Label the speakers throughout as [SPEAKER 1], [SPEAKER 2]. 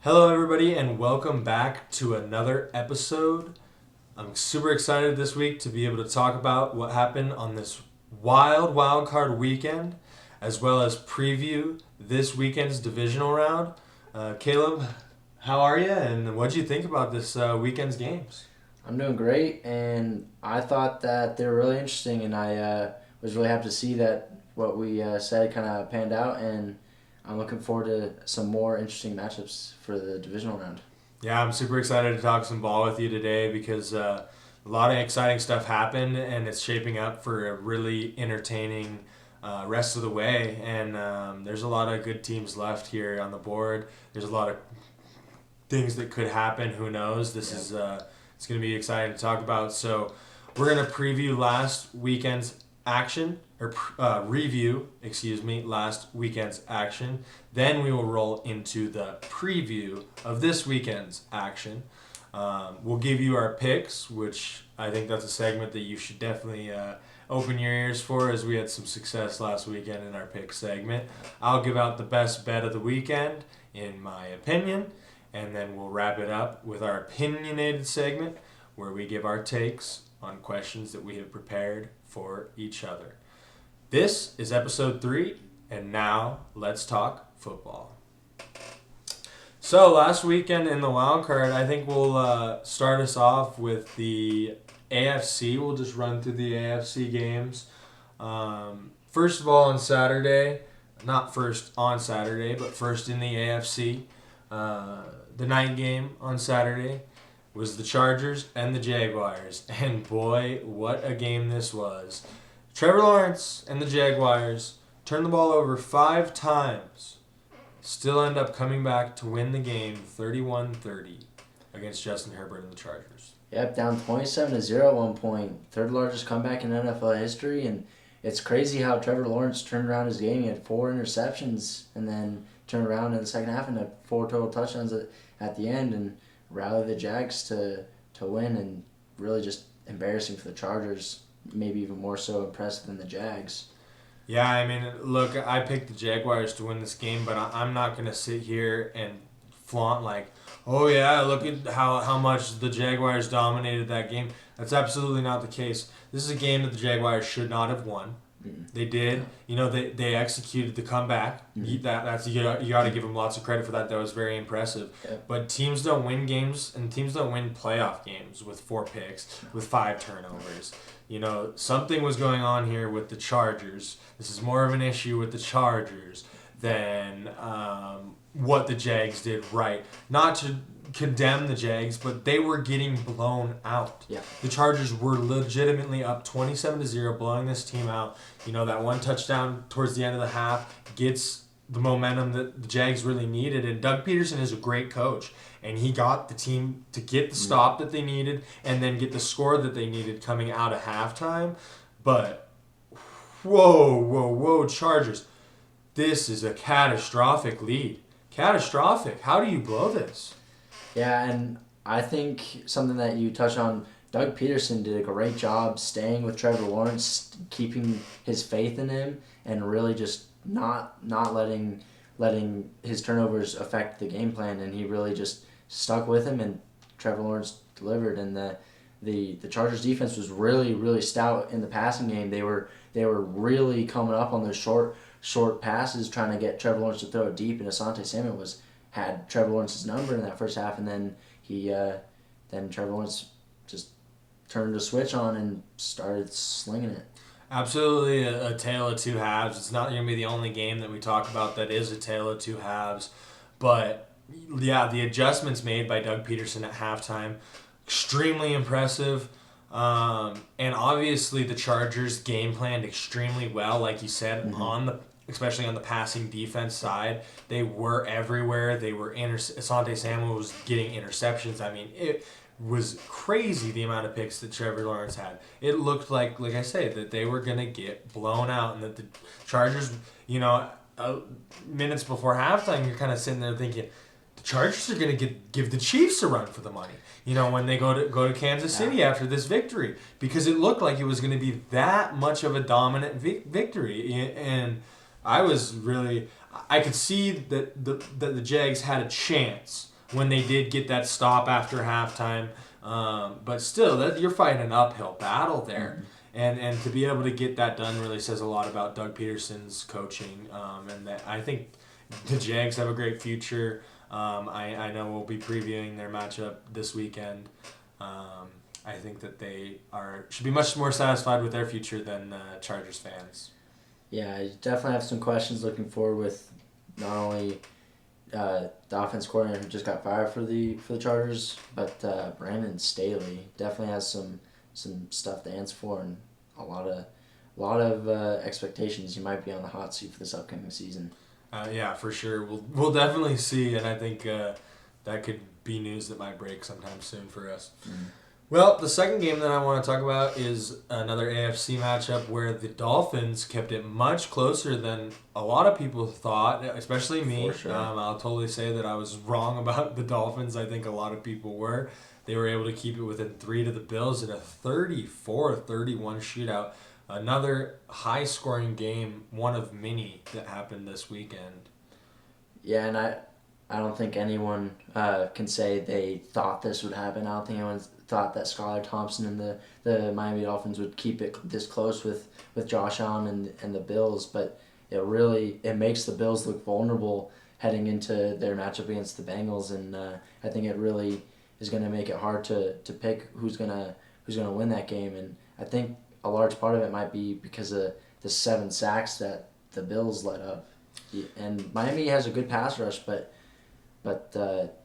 [SPEAKER 1] Hello, everybody, and welcome back to another episode. I'm super excited this week to be able to talk about what happened on this wildcard weekend, as well as preview this weekend's divisional round. Caleb, how are you, and what did you think about this weekend's games?
[SPEAKER 2] I'm doing great, and I thought that they were really interesting, and I was really happy to see that what we said kind of panned out, and I'm looking forward to some more interesting matchups for the divisional round.
[SPEAKER 1] Yeah, I'm super excited to talk some ball with you today because a lot of exciting stuff happened, and it's shaping up for a really entertaining rest of the way. And there's a lot of good teams left here on the board. There's a lot of things that could happen. Who knows? This is it's going to be exciting to talk about. So we're going to preview last weekend's action or review, last weekend's action. Then we will roll into the preview of this weekend's action. We'll give you our picks, which I think that's a segment that you should definitely open your ears for, as we had some success last weekend in our pick segment. I'll give out the best bet of the weekend, in my opinion, and then we'll wrap it up with our opinionated segment, where we give our takes on questions that we have prepared for each other. This is episode 3, and now let's talk football. So last weekend in the wild card, I think we'll start us off with the AFC. We'll just run through the AFC games. First of all, on Saturday, not first on Saturday, but first in the AFC, the night game on Saturday was the Chargers and the Jaguars. And boy, what a game this was. Trevor Lawrence and the Jaguars turned the ball over 5 times. Still end up coming back to win the game 31-30 against Justin Herbert and the Chargers.
[SPEAKER 2] Yep, down 27-0 at one point. Third largest comeback in NFL history, and it's crazy how Trevor Lawrence turned around his game. He had 4 interceptions and then turned around in the second half and had 4 total touchdowns at the end and rallied the Jags to win, and really just embarrassing for the Chargers, maybe even more so impressive than the Jags.
[SPEAKER 1] Yeah, I mean, look, I picked the Jaguars to win this game, but I'm not going to sit here and flaunt like, oh yeah, look at how much the Jaguars dominated that game. That's absolutely not the case. This is a game that the Jaguars should not have won. They did. They executed the comeback. You got to give them lots of credit for that. That was very impressive.
[SPEAKER 2] Yeah.
[SPEAKER 1] But teams don't win games, and teams don't win playoff games with 4 picks, with 5 turnovers. Something was going on here with the Chargers. This is more of an issue with the Chargers than what the Jags did right. Not to condemn the Jags, but they were getting blown out.
[SPEAKER 2] Yeah.
[SPEAKER 1] The Chargers were legitimately up 27-0, blowing this team out. That one touchdown towards the end of the half gets the momentum that the Jags really needed. And Doug Peterson is a great coach, and he got the team to get the stop that they needed and then get the score that they needed coming out of halftime. But whoa, Chargers. This is a catastrophic lead. Catastrophic. How do you blow this?
[SPEAKER 2] Yeah, and I think something that you touched on, Doug Peterson did a great job staying with Trevor Lawrence, keeping his faith in him, and really just not letting his turnovers affect the game plan, and he really just stuck with him, and Trevor Lawrence delivered. And the Chargers defense was really, really stout in the passing game. They were really coming up on those short passes, trying to get Trevor Lawrence to throw it deep, and Asante Samuel had Trevor Lawrence's number in that first half, and then Trevor Lawrence just turned a switch on and started slinging it.
[SPEAKER 1] Absolutely a tale of 2 halves. It's not going to be the only game that we talk about that is a tale of 2 halves. But, yeah, the adjustments made by Doug Peterson at halftime, extremely impressive. And obviously the Chargers game planned extremely well, like you said, especially on the passing defense side. They were everywhere. Asante Samuel was getting interceptions. I mean, it was crazy the amount of picks that Trevor Lawrence had. It looked like I say, that they were going to get blown out, and that the Chargers, minutes before halftime, you're kind of sitting there thinking, the Chargers are going to give the Chiefs a run for the money, when they go to Kansas City after this victory, because it looked like it was going to be that much of a dominant victory. And I could see that the Jags had a chance when they did get that stop after halftime. But still, you're fighting an uphill battle there. And to be able to get that done really says a lot about Doug Peterson's coaching. And that I think the Jags have a great future. I know we'll be previewing their matchup this weekend. I think that they should be much more satisfied with their future than Chargers fans.
[SPEAKER 2] Yeah, I definitely have some questions looking forward with not only the offense coordinator who just got fired for the Chargers, but Brandon Staley definitely has some stuff to answer for, and a lot of expectations. He might be on the hot seat for this upcoming season.
[SPEAKER 1] Yeah, for sure. We'll definitely see, and I think that could be news that might break sometime soon for us. Well, the second game that I want to talk about is another AFC matchup where the Dolphins kept it much closer than a lot of people thought, especially me.
[SPEAKER 2] For sure.
[SPEAKER 1] I'll totally say that I was wrong about the Dolphins. I think a lot of people were. They were able to keep it within 3 to the Bills in a 34-31 shootout. Another high-scoring game, one of many that happened this weekend.
[SPEAKER 2] Yeah, and I don't think anyone can say they thought this would happen. I don't think anyone thought that Skylar Thompson and the Miami Dolphins would keep it this close with Josh Allen and the Bills, but it makes the Bills look vulnerable heading into their matchup against the Bengals, and I think it really is going to make it hard to pick who's gonna win that game, and I think a large part of it might be because of the 7 sacks that the Bills let up, and Miami has a good pass rush, but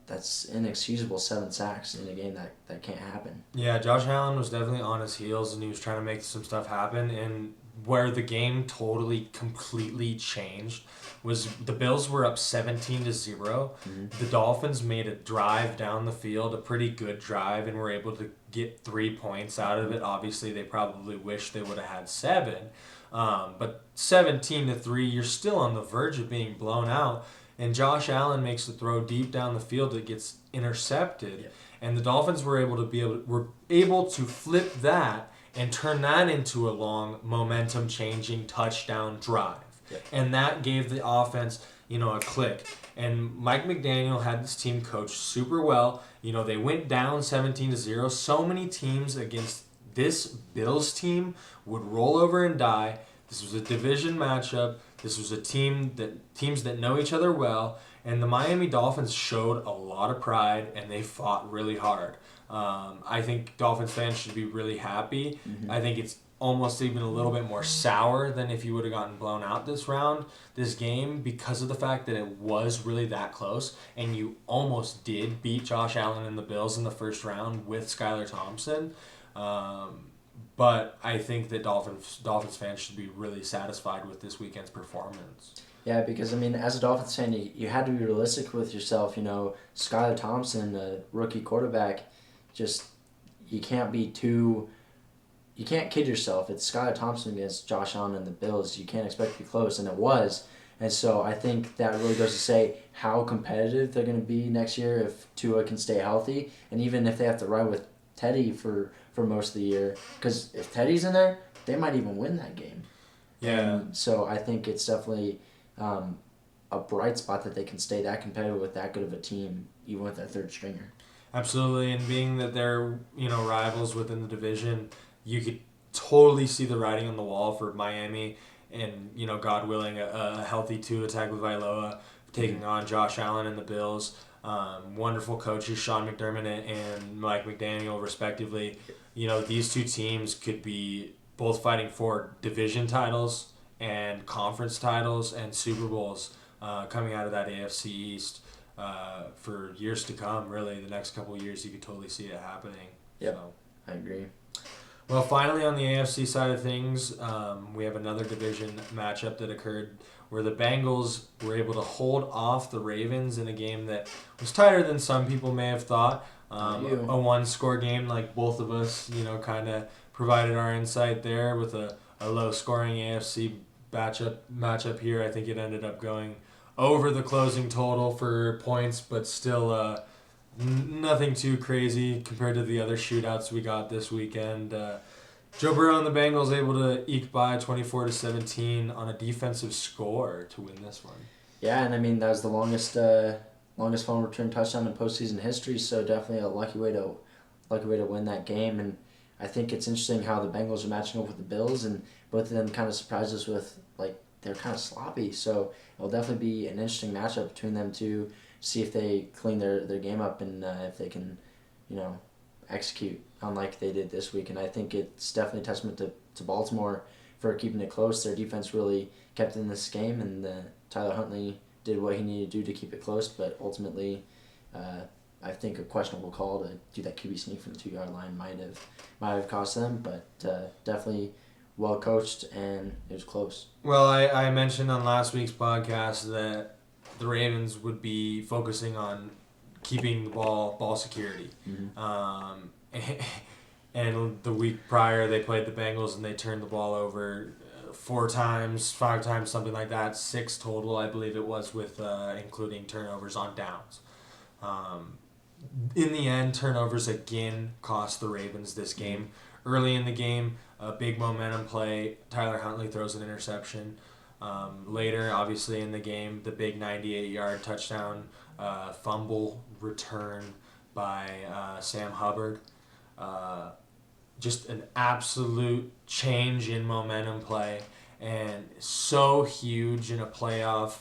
[SPEAKER 2] that's inexcusable. 7 sacks in a game that can't happen.
[SPEAKER 1] Yeah, Josh Allen was definitely on his heels, and he was trying to make some stuff happen. And where the game completely changed was the Bills were up 17-0. The Dolphins made a drive down the field, a pretty good drive, and were able to get 3 points out of it. Obviously, they probably wish they would have had 7. But 17-3, you're still on the verge of being blown out. And Josh Allen makes the throw deep down the field that gets intercepted.
[SPEAKER 2] Yep.
[SPEAKER 1] And the Dolphins were able to flip that and turn that into a long momentum-changing touchdown drive.
[SPEAKER 2] Yep.
[SPEAKER 1] And that gave the offense, a click. And Mike McDaniel had this team coached super well. They went down 17-0. So many teams against this Bills team would roll over and die. This was a division matchup. This was teams that know each other well, and the Miami Dolphins showed a lot of pride, and they fought really hard. I think Dolphins fans should be really happy. I think it's almost even a little bit more sour than if you would have gotten blown out this game, because of the fact that it was really that close, and you almost did beat Josh Allen and the Bills in the first round with Skylar Thompson. But I think that Dolphins fans should be really satisfied with this weekend's performance.
[SPEAKER 2] Yeah, because, as a Dolphins fan, you had to be realistic with yourself. Skylar Thompson, a rookie quarterback, you can't kid yourself. It's Skylar Thompson against Josh Allen and the Bills. You can't expect to be close, and it was. And so I think that really goes to say how competitive they're going to be next year if Tua can stay healthy, and even if they have to ride with Teddy for most of the year, because if Teddy's in there, they might even win that game.
[SPEAKER 1] Yeah.
[SPEAKER 2] And so I think it's definitely a bright spot that they can stay that competitive with that good of a team, even with their third stringer.
[SPEAKER 1] Absolutely, and being that they're rivals within the division, you could totally see the writing on the wall for Miami, and God willing, a healthy Tua Tagovailoa taking on Josh Allen and the Bills. Wonderful coaches, Sean McDermott and Mike McDaniel, respectively. These two teams could be both fighting for division titles and conference titles and Super Bowls coming out of that AFC East for years to come. Really, the next couple of years, you could totally see it happening.
[SPEAKER 2] Yep, so. I agree.
[SPEAKER 1] Well, finally, on the AFC side of things, we have another division matchup that occurred where the Bengals were able to hold off the Ravens in a game that was tighter than some people may have thought. A one-score game, like both of us, kind of provided our insight there with a low-scoring AFC matchup here. I think it ended up going over the closing total for points, but still nothing too crazy compared to the other shootouts we got this weekend. Joe Burrow and the Bengals able to eke by 24-17 on a defensive score to win this one.
[SPEAKER 2] Yeah, and that was the longest longest fumble return touchdown in postseason history. So definitely a lucky way to win that game. And I think it's interesting how the Bengals are matching up with the Bills, and both of them kind of surprised us with they're kind of sloppy. So it'll definitely be an interesting matchup between them two. See if they clean their game up and if they can, execute unlike they did this week. And I think it's definitely a testament to Baltimore for keeping it close. Their defense really kept in this game, and Tyler Huntley did what he needed to do to keep it close. But ultimately, I think a questionable call to do that QB sneak from the 2-yard line might have cost them. But definitely well coached, and it was close.
[SPEAKER 1] Well, I mentioned on last week's podcast that the Ravens would be focusing on keeping the ball security.
[SPEAKER 2] Mm-hmm.
[SPEAKER 1] And the week prior, they played the Bengals and they turned the ball over 4 times, 5 times, something like that. 6 total, I believe it was, with including turnovers on downs. In the end, turnovers again cost the Ravens this game. Early in the game, a big momentum play. Tyler Huntley throws an interception. Later, obviously, in the game, the big 98-yard touchdown fumble return by Sam Hubbard. Just an absolute change in momentum play, and so huge in a playoff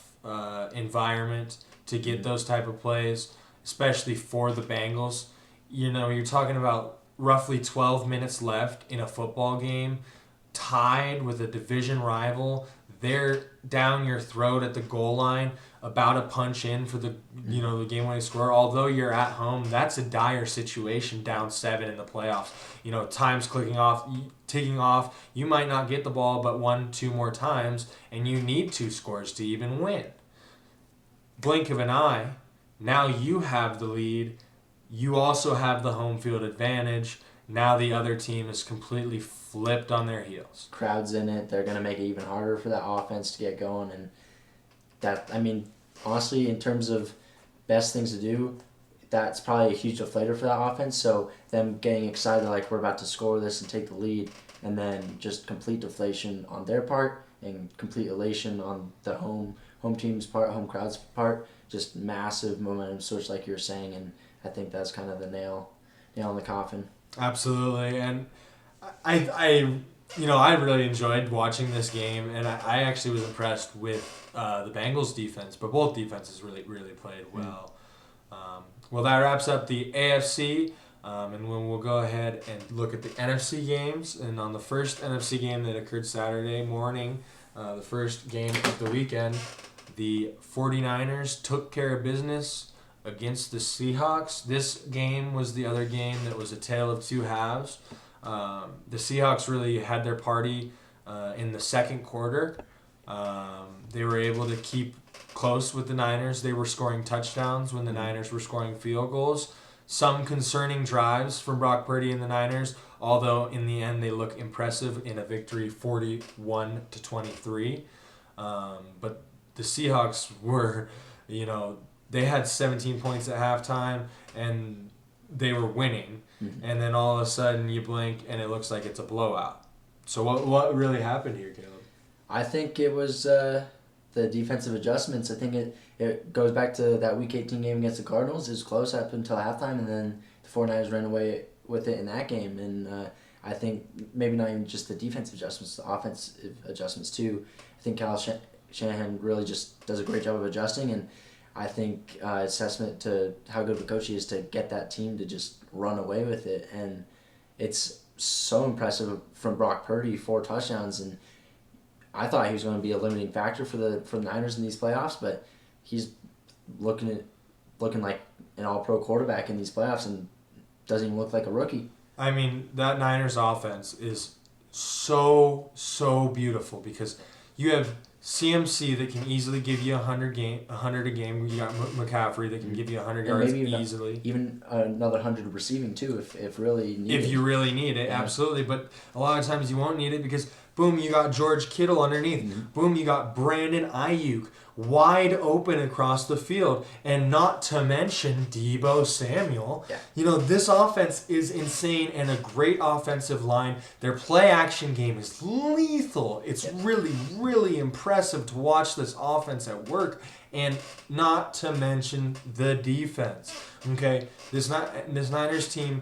[SPEAKER 1] environment to get those type of plays, especially for the Bengals. You're talking about roughly 12 minutes left in a football game, tied with a division rival. They're down your throat at the goal line, about to punch in for the game-winning score. Although you're at home, that's a dire situation, down 7 in the playoffs. Time's ticking off. You might not get the ball but 1-2 more times, and you need 2 scores to even win. Blink of an eye, now you have the lead. You also have the home field advantage. Now the other team is completely flipped on their heels.
[SPEAKER 2] Crowd's in it. They're going to make it even harder for that offense to get going. And honestly, in terms of best things to do, that's probably a huge deflator for that offense. So them getting excited like we're about to score this and take the lead, and then just complete deflation on their part and complete elation on the home team's part, home crowd's part. Just massive momentum switch like you were saying, and I think that's kind of the nail in the coffin.
[SPEAKER 1] Absolutely, and I really enjoyed watching this game, and I actually was impressed with the Bengals' defense, but both defenses really played well. Well, that wraps up the AFC, and we'll go ahead and look at the NFC games. And on the first NFC game that occurred Saturday morning, the first game of the weekend, the 49ers took care of business against the Seahawks. This game was the other game that was a tale of 2 halves. The Seahawks really had their party in the second quarter. They were able to keep close with the Niners. They were scoring touchdowns when the Niners were scoring field goals. Some concerning drives from Brock Purdy and the Niners, although in the end they look impressive in a victory 41-23. But the Seahawks were, they had 17 points at halftime, and they were winning. Mm-hmm. And then all of a sudden you blink, and it looks like it's a blowout. So what really happened here, Caleb?
[SPEAKER 2] I think it was the defensive adjustments. I think it goes back to that Week 18 game against the Cardinals. It was close up until halftime, and then the 49ers ran away with it in that game. And I think maybe not even just the defensive adjustments, the offensive adjustments too. I think Kyle Shanahan really just does a great job of adjusting, and I think it's testament to how good of a coach he is to get that team to just run away with it. And it's so impressive from Brock Purdy, 4 touchdowns, and I thought he was going to be a limiting factor for the Niners in these playoffs, but he's looking like an all-pro quarterback in these playoffs and doesn't even look like a rookie.
[SPEAKER 1] I mean, that Niners offense is so beautiful because you have CMC that can easily give you 100 a game. You got McCaffrey that can give you 100 yards easily.
[SPEAKER 2] Even another 100 receiving too, if really needed.
[SPEAKER 1] If you really need it, absolutely. But a lot of times you won't need it because Boom, you got George Kittle underneath.
[SPEAKER 2] Mm-hmm.
[SPEAKER 1] Boom, you got Brandon Ayuk wide open across the field. And not to mention Deebo Samuel.
[SPEAKER 2] Yeah.
[SPEAKER 1] This offense is insane and a great offensive line. Their play action game is lethal. It's really, really impressive to watch this offense at work. And not to mention the defense. Okay, this Niners team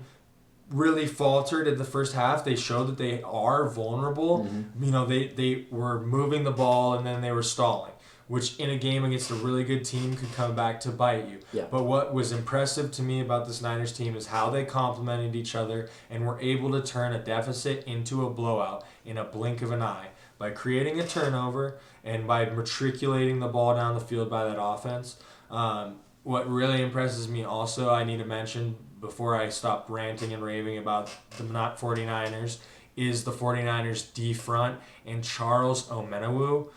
[SPEAKER 1] really faltered in the first half. They showed that they are vulnerable.
[SPEAKER 2] Mm-hmm.
[SPEAKER 1] They were moving the ball and then they were stalling, which in a game against a really good team could come back to bite you.
[SPEAKER 2] Yeah.
[SPEAKER 1] But what was impressive to me about this Niners team is how they complemented each other and were able to turn a deficit into a blowout in a blink of an eye by creating a turnover and by matriculating the ball down the field by that offense. What really impresses me also, I need to mention before I stop ranting and raving about the not 49ers, is the 49ers D front and Charles Omeniwu.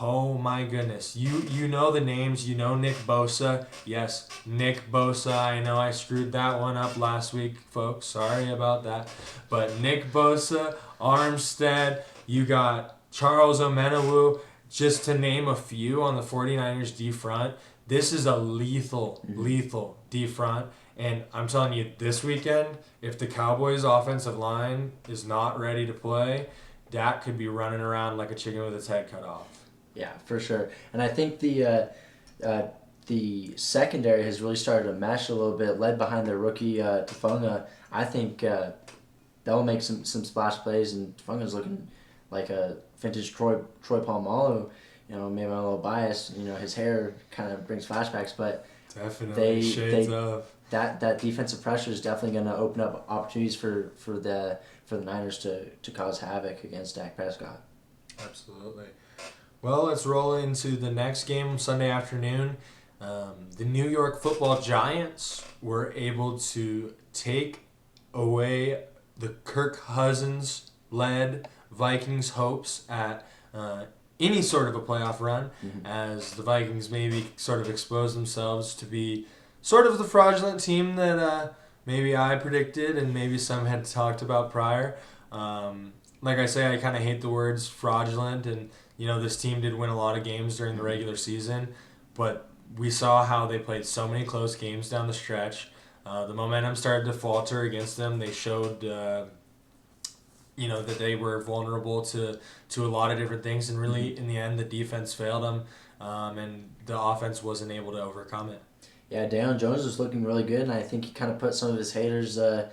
[SPEAKER 1] Oh my goodness. You know the names. You know Nick Bosa. Yes, Nick Bosa. I know I screwed that one up last week, folks. Sorry about that. But Nick Bosa, Armstead, you got Charles Omeniwu, just to name a few on the 49ers D front. This is a lethal D front. And I'm telling you, this weekend, if the Cowboys' offensive line is not ready to play, Dak could be running around like a chicken with its head cut off.
[SPEAKER 2] Yeah, for sure. And I think the secondary has really started to mesh a little bit, led behind their rookie Tafunga. I think they'll make some splash plays, and Tafunga's looking like a vintage Troy Polamalu. Maybe I'm a little biased. His hair kind of brings flashbacks, but
[SPEAKER 1] definitely shades of
[SPEAKER 2] that defensive pressure is definitely going to open up opportunities for the Niners to cause havoc against Dak Prescott.
[SPEAKER 1] Absolutely. Well, let's roll into the next game Sunday afternoon. The New York Football Giants were able to take away the Kirk Cousins-led Vikings' hopes at any sort of a playoff run, as the Vikings maybe sort of exposed themselves to be sort of the fraudulent team that maybe I predicted and maybe some had talked about prior. Like I say, I kind of hate the words fraudulent, and this team did win a lot of games during the regular season, but we saw how they played so many close games down the stretch. The momentum started to falter against them. They showed that they were vulnerable to a lot of different things, and really in the end the defense failed them, and the offense wasn't able to overcome it.
[SPEAKER 2] Yeah, Daniel Jones was looking really good, and I think he kind of put some of his haters, I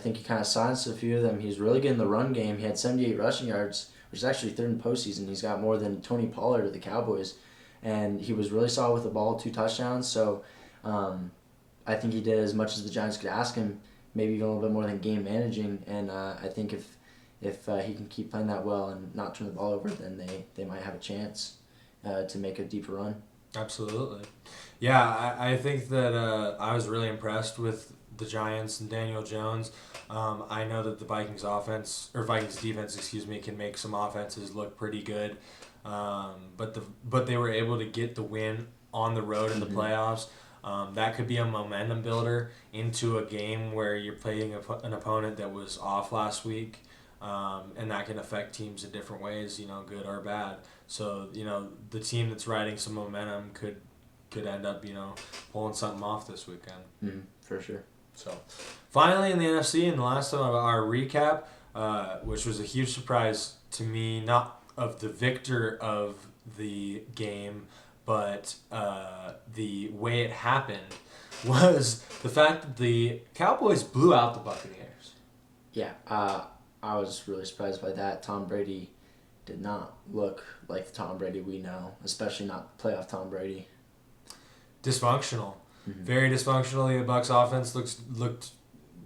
[SPEAKER 2] think he kind of silenced a few of them. He was really good in the run game. He had 78 rushing yards, which is actually third in postseason. He's got more than Tony Pollard of the Cowboys, and he was really solid with the ball, 2 touchdowns, so I think he did as much as the Giants could ask him, maybe even a little bit more than game managing, and I think if he can keep playing that well and not turn the ball over, then they might have a chance to make a deeper run.
[SPEAKER 1] Absolutely. Yeah, I think that I was really impressed with the Giants and Daniel Jones. I know that the Vikings defense, can make some offenses look pretty good. But they were able to get the win on the road in the playoffs. That could be a momentum builder into a game where you're playing an opponent that was off last week. And that can affect teams in different ways, good or bad. So, the team that's riding some momentum could end up, pulling something off this weekend.
[SPEAKER 2] For sure.
[SPEAKER 1] So, finally in the NFC, and the last time of our recap, which was a huge surprise to me, not of the victor of the game, but the way it happened, was the fact that the Cowboys blew out the Buccaneers.
[SPEAKER 2] Yeah, I was really surprised by that. Tom Brady did not look like the Tom Brady we know, especially not playoff Tom Brady.
[SPEAKER 1] Dysfunctional. Very dysfunctional. The Bucs offense looked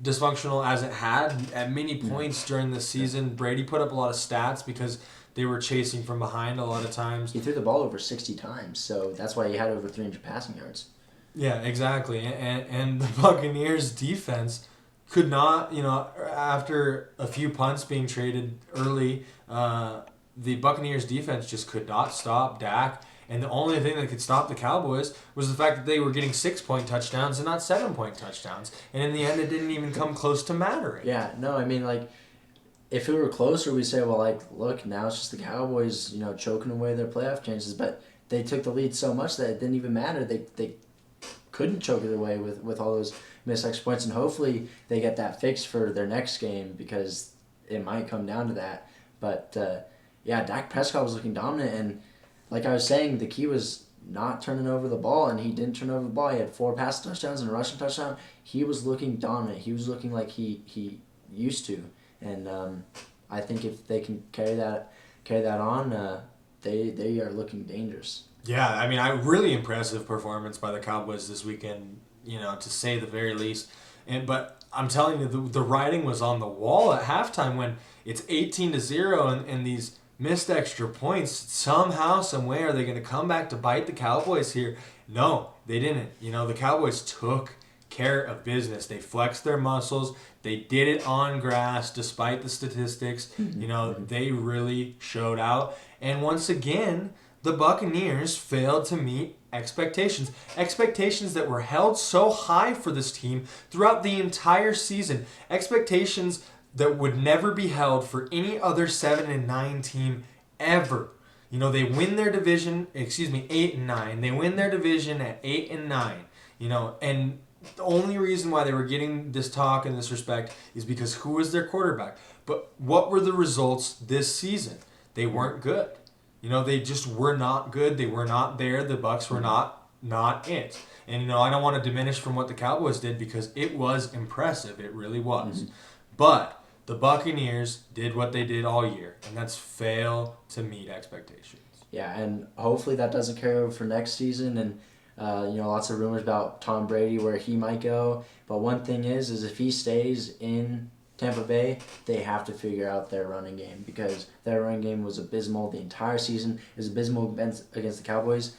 [SPEAKER 1] dysfunctional as it had at many points during the season. Brady put up a lot of stats because they were chasing from behind a lot of times.
[SPEAKER 2] He threw the ball over 60 times, so that's why he had over 300 passing yards.
[SPEAKER 1] Yeah, exactly. And the Buccaneers defense could not, after a few punts being traded early, the Buccaneers defense just could not stop Dak. And the only thing that could stop the Cowboys was the fact that they were getting 6-point touchdowns and not 7-point touchdowns. And in the end, it didn't even come close to mattering.
[SPEAKER 2] Yeah, no, I mean, if it were closer, we'd say, well, like, look, now it's just the Cowboys, choking away their playoff chances. But they took the lead so much that it didn't even matter. They couldn't choke it away with all those missed extra points. And hopefully they get that fixed for their next game because it might come down to that. But, yeah, Dak Prescott was looking dominant. And like I was saying, the key was not turning over the ball, and he didn't turn over the ball. He had 4 pass touchdowns and a rushing touchdown. He was looking dominant. He was looking like he used to. And I think if they can carry that on, they are looking dangerous.
[SPEAKER 1] Yeah, I mean, really impressive performance by the Cowboys this weekend, to say the very least. But I'm telling you, the writing was on the wall at halftime when it's 18-0 and these missed extra points. Somehow, some way, are they going to come back to bite the Cowboys here? No, they didn't. The Cowboys took care of business. They flexed their muscles. They did it on grass despite the statistics. They really showed out. And once again, the Buccaneers failed to meet expectations. Expectations that were held so high for this team throughout the entire season. Expectations that would never be held for any other 7-9 team ever. They win their division, 8-9. They win their division at 8-9. And the only reason why they were getting this talk and this respect is because who was their quarterback. But what were the results this season? They weren't good. They just were not good. They were not there. The Bucs were not it. And, I don't want to diminish from what the Cowboys did because it was impressive. It really was. Mm-hmm. But the Buccaneers did what they did all year, and that's fail to meet expectations.
[SPEAKER 2] Yeah, and hopefully that doesn't carry over for next season. And lots of rumors about Tom Brady, where he might go. But one thing is if he stays in Tampa Bay, they have to figure out their running game because their running game was abysmal the entire season. It was abysmal against the Cowboys.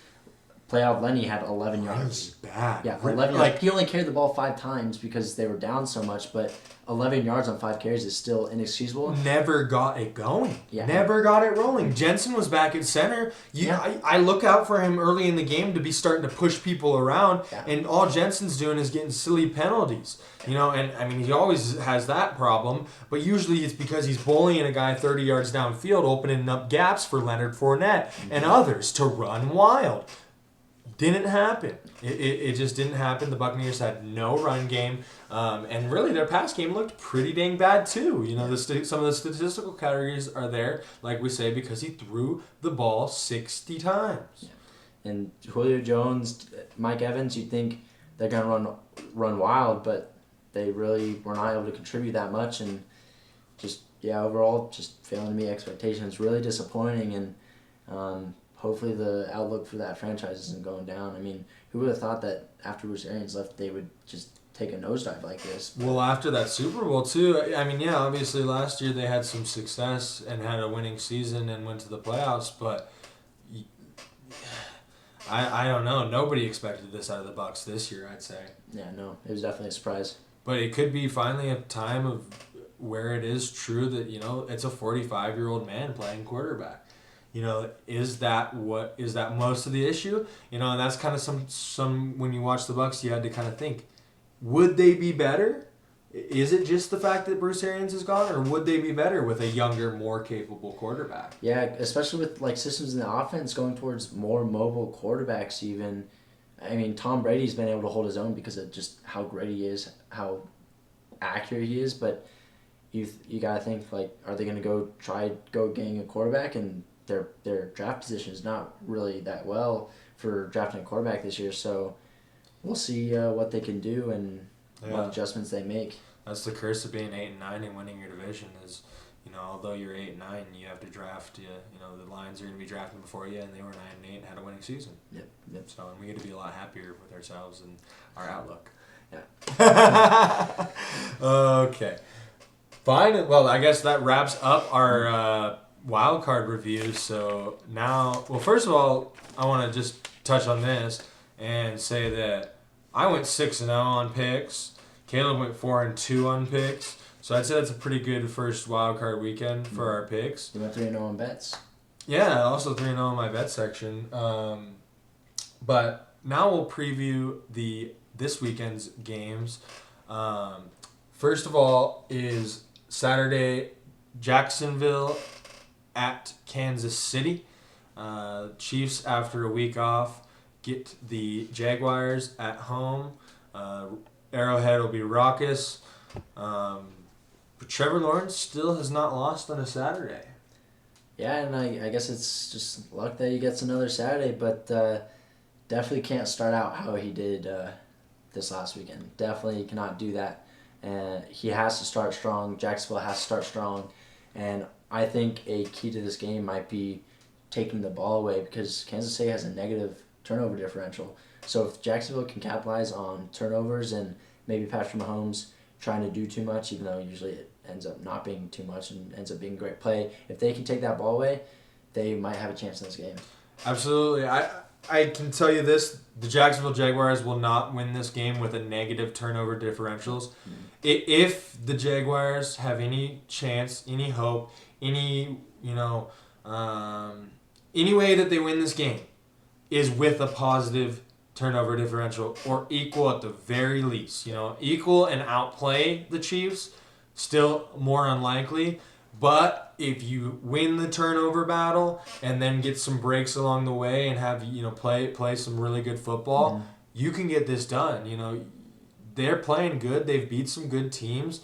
[SPEAKER 2] Playoff Lenny had 11 yards.
[SPEAKER 1] That was bad.
[SPEAKER 2] Yeah, 11 yards. He only carried the ball 5 times because they were down so much, but 11 yards on 5 carries is still inexcusable.
[SPEAKER 1] Never got it going.
[SPEAKER 2] Yeah.
[SPEAKER 1] Never got it rolling. Jensen was back at center. I look out for him early in the game to be starting to push people around, and all Jensen's doing is getting silly penalties. And I mean, he always has that problem, but usually it's because he's bullying a guy 30 yards downfield, opening up gaps for Leonard Fournette and others to run wild. Didn't happen. It just didn't happen. The Buccaneers had no run game, and really their pass game looked pretty dang bad too. Some of the statistical categories are there, like we say, because he threw the ball 60 times.
[SPEAKER 2] Yeah. And Julio Jones, Mike Evans, you'd think they're gonna run wild, but they really were not able to contribute that much, and overall just failing to meet expectations. Really disappointing, and hopefully the outlook for that franchise isn't going down. I mean, who would have thought that after Bruce Arians left, they would just take a nosedive like this?
[SPEAKER 1] Well, after that Super Bowl, too, I mean, obviously last year they had some success and had a winning season and went to the playoffs, but I don't know. Nobody expected this out of the Bucs this year, I'd say.
[SPEAKER 2] Yeah, no, it was definitely a surprise.
[SPEAKER 1] But it could be finally a time of where it is true that, it's a 45-year-old man playing quarterback. Is that most of the issue? And that's kind of some when you watch the Bucs, you had to kind of think, would they be better? Is it just the fact that Bruce Arians is gone, or would they be better with a younger, more capable quarterback?
[SPEAKER 2] Yeah, especially with systems in the offense going towards more mobile quarterbacks even. I mean, Tom Brady's been able to hold his own because of just how great he is, how accurate he is, but you got to think, are they going to go getting a quarterback, and their draft position is not really that well for drafting a quarterback this year, so we'll see what they can do and what adjustments they make.
[SPEAKER 1] That's the curse of being 8-9 and winning your division is, although you're 8-9, you have to draft. The Lions are going to be drafting before you, and they were 9-8 and had a winning season.
[SPEAKER 2] Yep.
[SPEAKER 1] So and we get to be a lot happier with ourselves and our outlook.
[SPEAKER 2] Yeah.
[SPEAKER 1] Okay. Fine. Well, I guess that wraps up our Wildcard review. So now, first of all, I want to just touch on this and say that I went 6-0 on picks. Caleb went 4-2 on picks. So I'd say that's a pretty good first Wildcard weekend for our picks.
[SPEAKER 2] You went 3-0 on bets.
[SPEAKER 1] Yeah, also 3-0 on my bet section. But now we'll preview this weekend's games. First of all is Saturday, Jacksonville at Kansas City. Chiefs, after a week off, get the Jaguars at home. Arrowhead will be raucous. But Trevor Lawrence still has not lost on a Saturday.
[SPEAKER 2] Yeah, and I guess it's just luck that he gets another Saturday, but definitely can't start out how he did this last weekend. Definitely cannot do that. And he has to start strong. Jacksonville has to start strong. And I think a key to this game might be taking the ball away because Kansas City has a negative turnover differential. So if Jacksonville can capitalize on turnovers and maybe Patrick Mahomes trying to do too much, even though usually it ends up not being too much and ends up being a great play, if they can take that ball away, they might have a chance in this game.
[SPEAKER 1] Absolutely. I can tell you this, the Jacksonville Jaguars will not win this game with a negative turnover differentials. Mm-hmm. If the Jaguars have any chance, any hope, any way that they win this game is with a positive turnover differential or equal at the very least. Equal and outplay the Chiefs, still more unlikely. But if you win the turnover battle and then get some breaks along the way and have play some really good football, you can get this done. They're playing good. They've beat some good teams.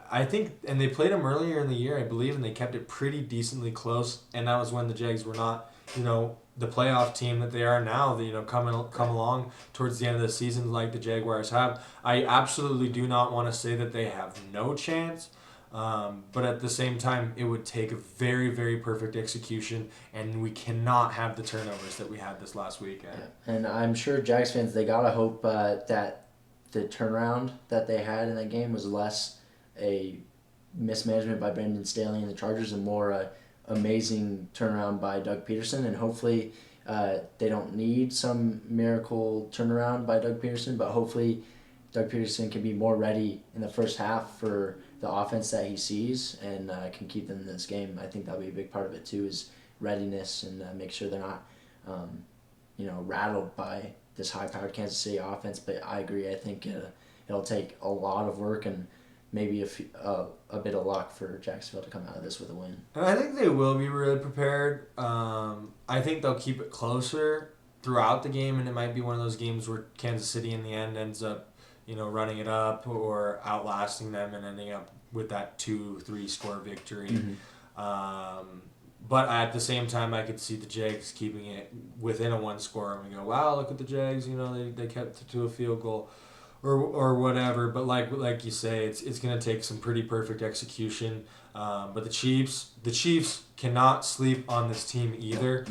[SPEAKER 1] I think, and they played them earlier in the year, I believe, and they kept it pretty decently close. And that was when the Jags were not, the playoff team that they are now. Come along towards the end of the season like the Jaguars have. I absolutely do not want to say that they have no chance. But at the same time, it would take a very, very perfect execution, and we cannot have the turnovers that we had this last weekend.
[SPEAKER 2] Yeah. And I'm sure Jags fans, they gotta hope that the turnaround that they had in that game was less a mismanagement by Brandon Staley and the Chargers and more amazing turnaround by Doug Peterson. And hopefully they don't need some miracle turnaround by Doug Peterson, but hopefully Doug Peterson can be more ready in the first half for the offense that he sees and can keep them in this game. I think that'll be a big part of it too, is readiness and make sure they're not rattled by this high-powered Kansas City offense. But I agree. I think it'll take a lot of work and maybe a bit of luck for Jacksonville to come out of this with a win.
[SPEAKER 1] And I think they will be really prepared. I think they'll keep it closer throughout the game, and it might be one of those games where Kansas City in the end ends up running it up or outlasting them and ending up with that 2-3 score victory. Mm-hmm. But at the same time, I could see the Jags keeping it within a one score, and we go, wow, look at the Jags, they kept it to a field goal or whatever. But like you say, it's going to take some pretty perfect execution. But the Chiefs cannot sleep on this team either,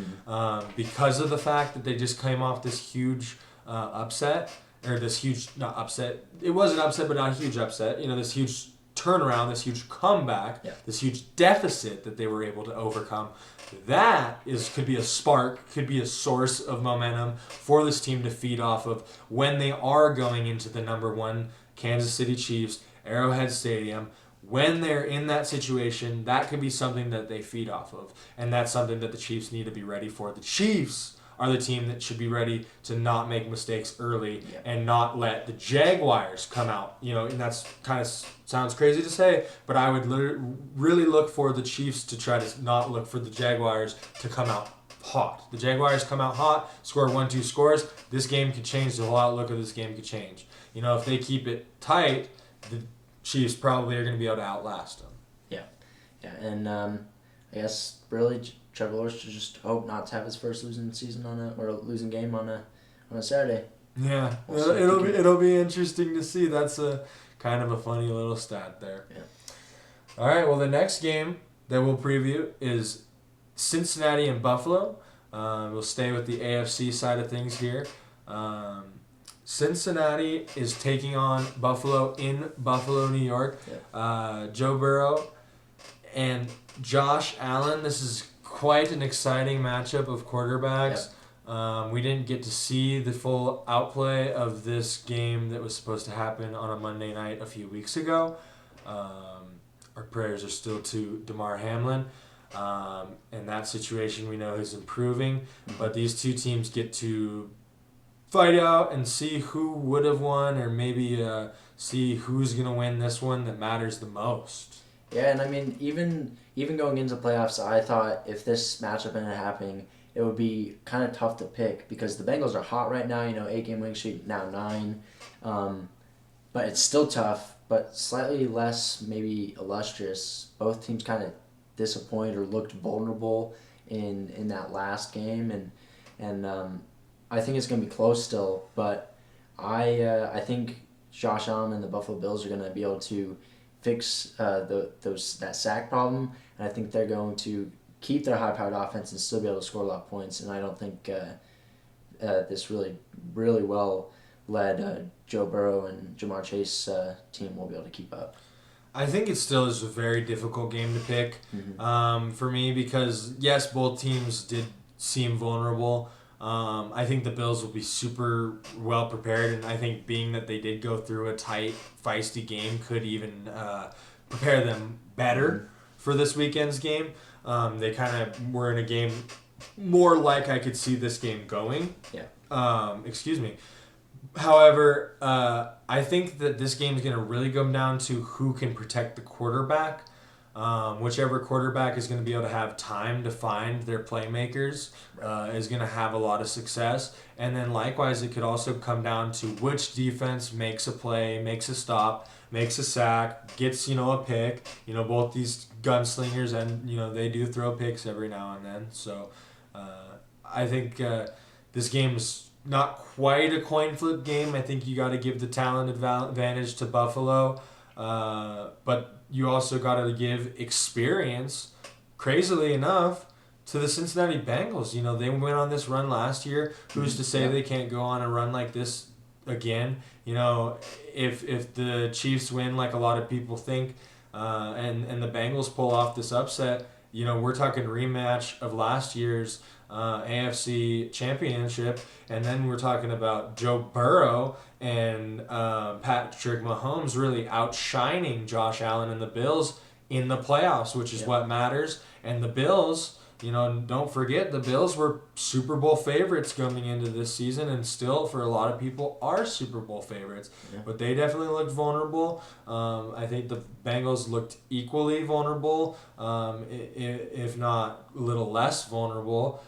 [SPEAKER 1] because of the fact that they just came off this huge upset. Or this huge, not upset, it was an upset, but not a huge upset. This huge turnaround, this huge comeback, this huge deficit that they were able to overcome. That could be a spark, could be a source of momentum for this team to feed off of when they are going into the number one Kansas City Chiefs, Arrowhead Stadium. When they're in that situation, that could be something that they feed off of. And that's something that the Chiefs need to be ready for. The Chiefs are the team that should be ready to not make mistakes early and not let the Jaguars come out. And that's kind of sounds crazy to say, but I would really look for the Chiefs to try to not look for the Jaguars to come out hot. The Jaguars come out hot, score 1-2 scores. This game could change. The whole outlook of this game could change. If they keep it tight, the Chiefs probably are going to be able to outlast them.
[SPEAKER 2] Yeah, and I guess really Trevor Lawrence should just hope not to have his first losing game on a Saturday.
[SPEAKER 1] Yeah, it'll be interesting to see. That's a kind of a funny little stat there.
[SPEAKER 2] Yeah.
[SPEAKER 1] All right. Well, the next game that we'll preview is Cincinnati and Buffalo. We'll stay with the AFC side of things here. Cincinnati is taking on Buffalo in Buffalo, New York.
[SPEAKER 2] Yeah.
[SPEAKER 1] Joe Burrow and Josh Allen. This is quite an exciting matchup of quarterbacks. Yep. We didn't get to see the full outplay of this game that was supposed to happen on a Monday night a few weeks ago. Our prayers are still to Damar Hamlin. And that situation we know is improving. But these two teams get to fight out and see who would have won, or maybe see who's going to win this one that matters the most.
[SPEAKER 2] Yeah, and I mean, even going into playoffs, I thought if this matchup ended up happening, it would be kind of tough to pick because the Bengals are hot right now. 8-game winning streak, now 9. But it's still tough, but slightly less maybe illustrious. Both teams kind of disappointed or looked vulnerable in that last game, and I think it's gonna be close still. But I think Josh Allen and the Buffalo Bills are gonna be able to fix that sack problem, and I think they're going to keep their high-powered offense and still be able to score a lot of points. And I don't think this really well led Joe Burrow and Jamar Chase team will be able to keep up.
[SPEAKER 1] I think it still is a very difficult game to pick for me because, yes, both teams did seem vulnerable. I think the Bills will be super well prepared, and I think being that they did go through a tight, feisty game could even prepare them better for this weekend's game. They kind of were in a game more like I could see this game going.
[SPEAKER 2] Yeah.
[SPEAKER 1] Excuse me. However, I think that this game is going to really come down to who can protect the quarterback. Whichever quarterback is going to be able to have time to find their playmakers is going to have a lot of success. And then likewise, it could also come down to which defense makes a play, makes a stop, makes a sack, gets, a pick. Both these gunslingers, and, they do throw picks every now and then. So I think this game is not quite a coin flip game. I think you got to give the talent advantage to Buffalo, but you also got to give experience, crazily enough, to the Cincinnati Bengals. They went on this run last year. Who's to say they can't go on a run like this again? If the Chiefs win like a lot of people think, and the Bengals pull off this upset, we're talking rematch of last year's AFC Championship, and then we're talking about Joe Burrow and Patrick Mahomes really outshining Josh Allen and the Bills in the playoffs, which is what matters. And the Bills, don't forget, the Bills were Super Bowl favorites coming into this season, and still, for a lot of people, are Super Bowl favorites. Yeah. But they definitely looked vulnerable. I think the Bengals looked equally vulnerable, if not a little less vulnerable.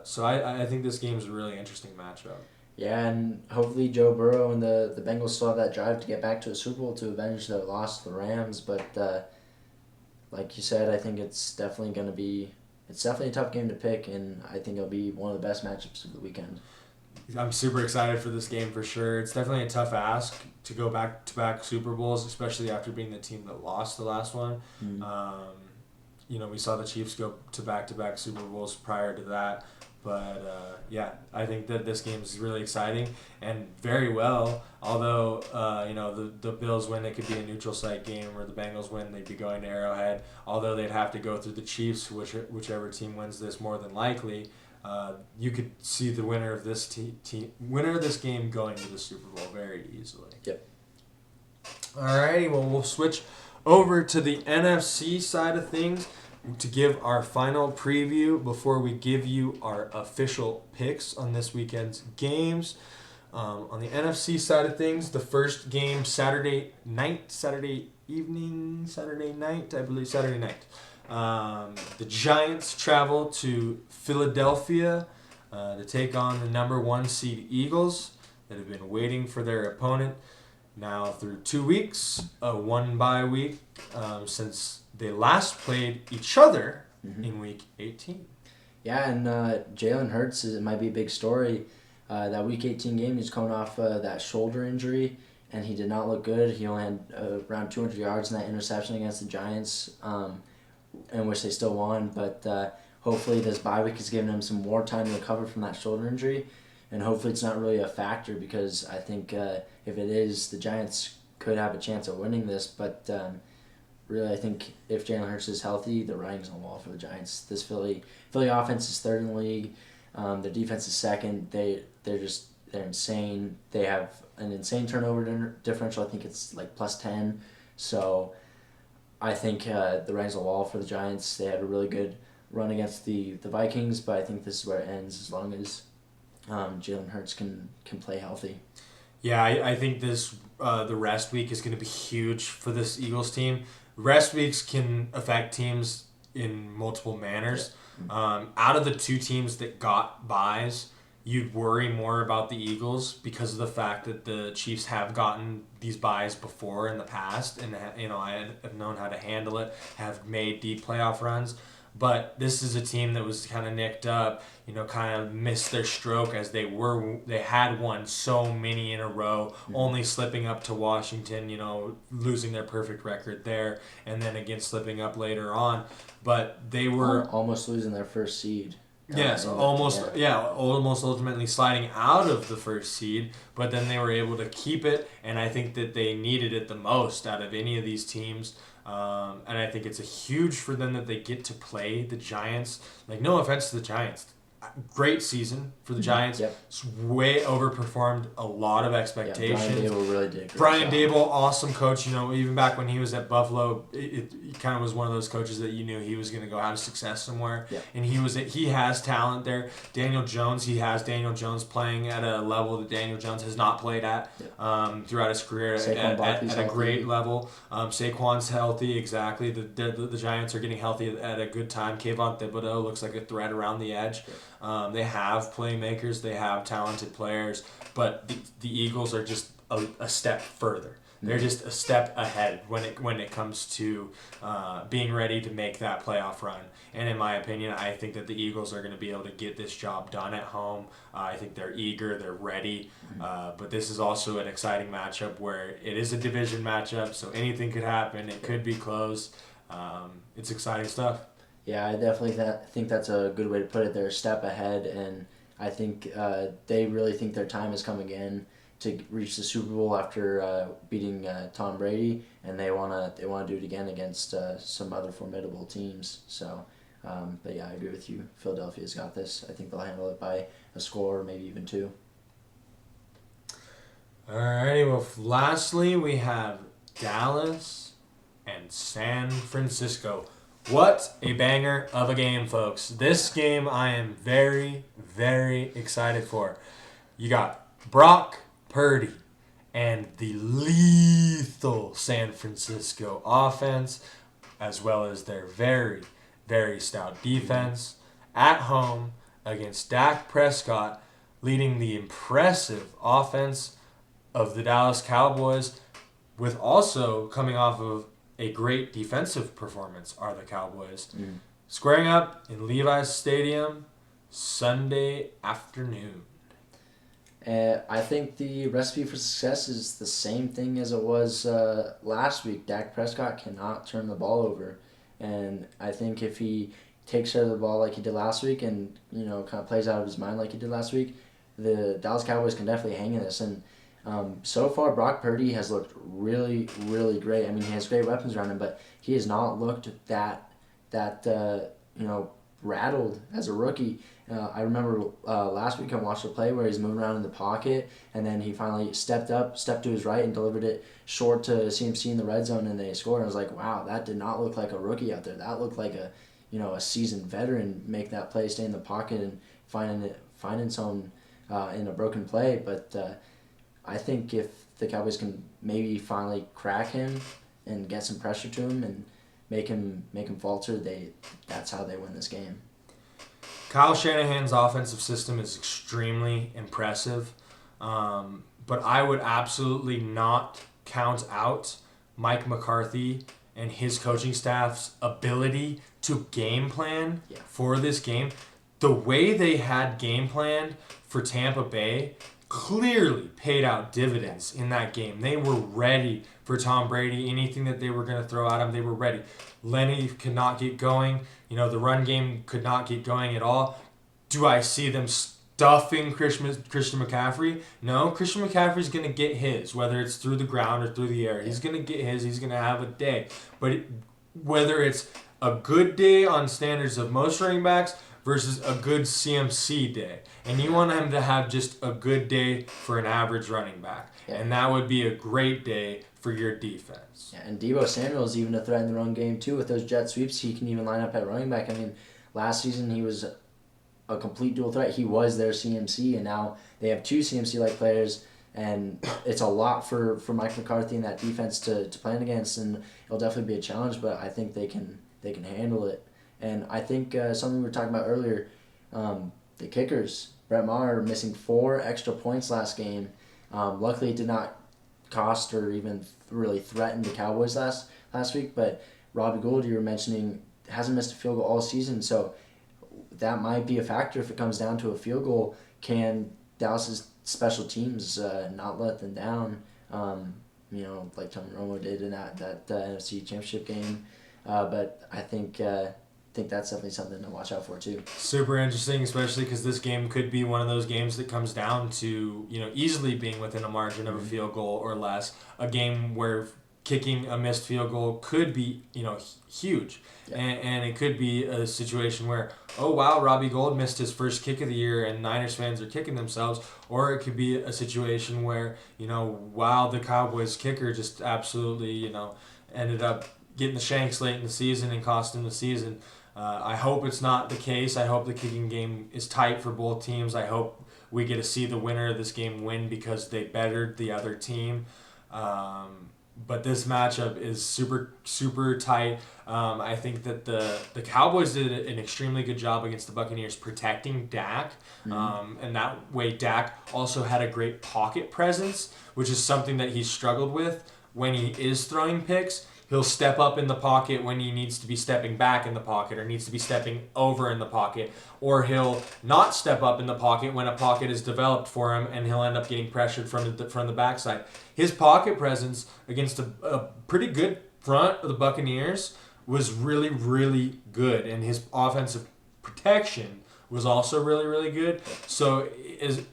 [SPEAKER 1] So I think this game is a really interesting matchup.
[SPEAKER 2] Yeah, and hopefully Joe Burrow and the Bengals still have that drive to get back to a Super Bowl to avenge their loss to the Rams. But like you said, I think it's definitely a tough game to pick, and I think it'll be one of the best matchups of the weekend.
[SPEAKER 1] I'm super excited for this game for sure. It's definitely a tough ask to go back-to-back Super Bowls, especially after being the team that lost the last one. We saw the Chiefs go to back-to-back Super Bowls prior to that. But, I think that this game is really exciting and very well. Although, the Bills win, it could be a neutral site game, or the Bengals win, they'd be going to Arrowhead. Although they'd have to go through the Chiefs, whichever team wins this more than likely. You could see the winner of this winner of this game going to the Super Bowl very easily.
[SPEAKER 2] Yep.
[SPEAKER 1] Alrighty, well, we'll switch over to the NFC side of things to give our final preview before we give you our official picks on this weekend's games. On the NFC side of things, the first game Saturday night. The Giants travel to Philadelphia to take on the number 1 seed Eagles that have been waiting for their opponent now through 2 weeks, one bye week, since they last played each other in Week 18.
[SPEAKER 2] Yeah, and Jalen Hurts, it might be a big story. That Week 18 game, he's coming off that shoulder injury, and he did not look good. He only had around 200 yards in that interception against the Giants, in which they still won. But hopefully this bye week has given him some more time to recover from that shoulder injury, and hopefully it's not really a factor, because I think if it is, the Giants could have a chance of winning this. But really, I think if Jalen Hurts is healthy, the writing's on the wall for the Giants. This Philly offense is third in the league. Their defense is second. They're insane. They have an insane turnover differential. I think it's like +10. So I think the writing's on the wall for the Giants. They had a really good run against the Vikings, but I think this is where it ends as long as Jalen Hurts can play healthy.
[SPEAKER 1] Yeah, I think this the rest week is going to be huge for this Eagles team. rest weeks can affect teams in multiple manners. Out of the two teams that got byes, you'd worry more about the Eagles because of the fact that the Chiefs have gotten these byes before in the past, and I have known how to handle it, have made deep playoff runs. But this is a team that was kind of nicked up, kind of missed their stroke as they had won so many in a row, only slipping up to Washington, losing their perfect record there, and then again slipping up later on. But they were
[SPEAKER 2] almost losing their first seed.
[SPEAKER 1] Yes, almost ultimately sliding out of the first seed, but then they were able to keep it, and I think that they needed it the most out of any of these teams. And I think it's a huge for them that they get to play the Giants. Like, no offense to the Giants. Great season for the Giants.
[SPEAKER 2] Yep.
[SPEAKER 1] It's way overperformed a lot of expectations.
[SPEAKER 2] Yeah, Brian Dable really did.
[SPEAKER 1] Brian Dable, awesome coach. Even back when he was at Buffalo, it kind of was one of those coaches that you knew he was going to go have success somewhere.
[SPEAKER 2] Yep.
[SPEAKER 1] And he has talent there. Daniel Jones, Daniel Jones playing at a level that Daniel Jones has not played at throughout his career at a great level. Saquon's healthy, exactly. The Giants are getting healthy at a good time. Kayvon Thibodeau looks like a threat around the edge. They have playmakers, they have talented players, but the Eagles are just a step further. They're just a step ahead when it comes to being ready to make that playoff run. And in my opinion, I think that the Eagles are going to be able to get this job done at home. I think they're eager, they're ready. But this is also an exciting matchup where it is a division matchup, so anything could happen. It could be close. It's exciting stuff.
[SPEAKER 2] Yeah, I definitely think that's a good way to put it. They're a step ahead, and I think they really think their time has come again to reach the Super Bowl after beating Tom Brady, and they wanna do it again against some other formidable teams. So, but yeah, I agree with you. Philadelphia's got this. I think they'll handle it by a score, maybe even two.
[SPEAKER 1] Alrighty, well, lastly we have Dallas and San Francisco. What a banger of a game, folks. This game I am very, very excited for. You got Brock Purdy and the lethal San Francisco offense, as well as their very, very stout defense at home against Dak Prescott, leading the impressive offense of the Dallas Cowboys, with also coming off of a great defensive performance are the Cowboys. Squaring up in Levi's Stadium Sunday afternoon.
[SPEAKER 2] I think the recipe for success is the same thing as it was last week. Dak Prescott cannot turn the ball over. And I think if he takes care of the ball like he did last week and, kind of plays out of his mind like he did last week, the Dallas Cowboys can definitely hang in this. And so far, Brock Purdy has looked really, really great. I mean, he has great weapons around him, but he has not looked that rattled as a rookie. I remember last week I watched a play where he's moving around in the pocket, and then he finally stepped to his right, and delivered it short to CMC in the red zone, and they scored. And I was like, wow, that did not look like a rookie out there. That looked like a seasoned veteran make that play, stay in the pocket, and finding someone in a broken play. But I think if the Cowboys can maybe finally crack him and get some pressure to him and make him falter, that's how they win this game.
[SPEAKER 1] Kyle Shanahan's offensive system is extremely impressive, but I would absolutely not count out Mike McCarthy and his coaching staff's ability to game plan for this game. The way they had game planned for Tampa Bay clearly paid out dividends in that game. They were ready for Tom Brady. Anything that they were going to throw at him, they were ready. Lenny could not get going. The run game could not get going at all. Do I see them stuffing Christian McCaffrey? No, Christian McCaffrey's going to get his, whether it's through the ground or through the air. He's going to get his. He's going to have a day. But whether it's a good day on standards of most running backs versus a good CMC day. And you want him to have just a good day for an average running back.
[SPEAKER 2] Yeah.
[SPEAKER 1] And that would be a great day for your defense.
[SPEAKER 2] Yeah, and Deebo Samuel's even a threat in the run game too. With those jet sweeps, he can even line up at running back. I mean, last season he was a complete dual threat. He was their CMC, and now they have two CMC-like players And it's a lot for Mike McCarthy and that defense to plan against, and it'll definitely be a challenge. But I think they can handle it. And I think something we were talking about earlier, the kickers. Brett Maher missing 4 extra points last game. Luckily, it did not cost or even really threaten the Cowboys last week. But Robbie Gould, you were mentioning, hasn't missed a field goal all season, so that might be a factor if it comes down to a field goal. Can Dallas's special teams not let them down? Like Tony Romo did in that NFC Championship game. But I think that's definitely something to watch out for too.
[SPEAKER 1] Super interesting, especially because this game could be one of those games that comes down to easily being within a margin of a field goal or less. A game where kicking a missed field goal could be huge, and it could be a situation where, oh wow, Robbie Gould missed his first kick of the year and Niners fans are kicking themselves, or it could be a situation where wow, the Cowboys kicker just absolutely ended up getting the shanks late in the season and cost him the season. I hope it's not the case. I hope the kicking game is tight for both teams. I hope we get to see the winner of this game win because they bettered the other team. But this matchup is super, super tight. I think that the Cowboys did an extremely good job against the Buccaneers protecting Dak. And that way Dak also had a great pocket presence, which is something that he's struggled with when he is throwing picks. He'll step up in the pocket when he needs to be stepping back in the pocket or needs to be stepping over in the pocket. Or he'll not step up in the pocket when a pocket is developed for him and he'll end up getting pressured from the backside. His pocket presence against a pretty good front of the Buccaneers was really, really good. And his offensive protection was also really, really good. So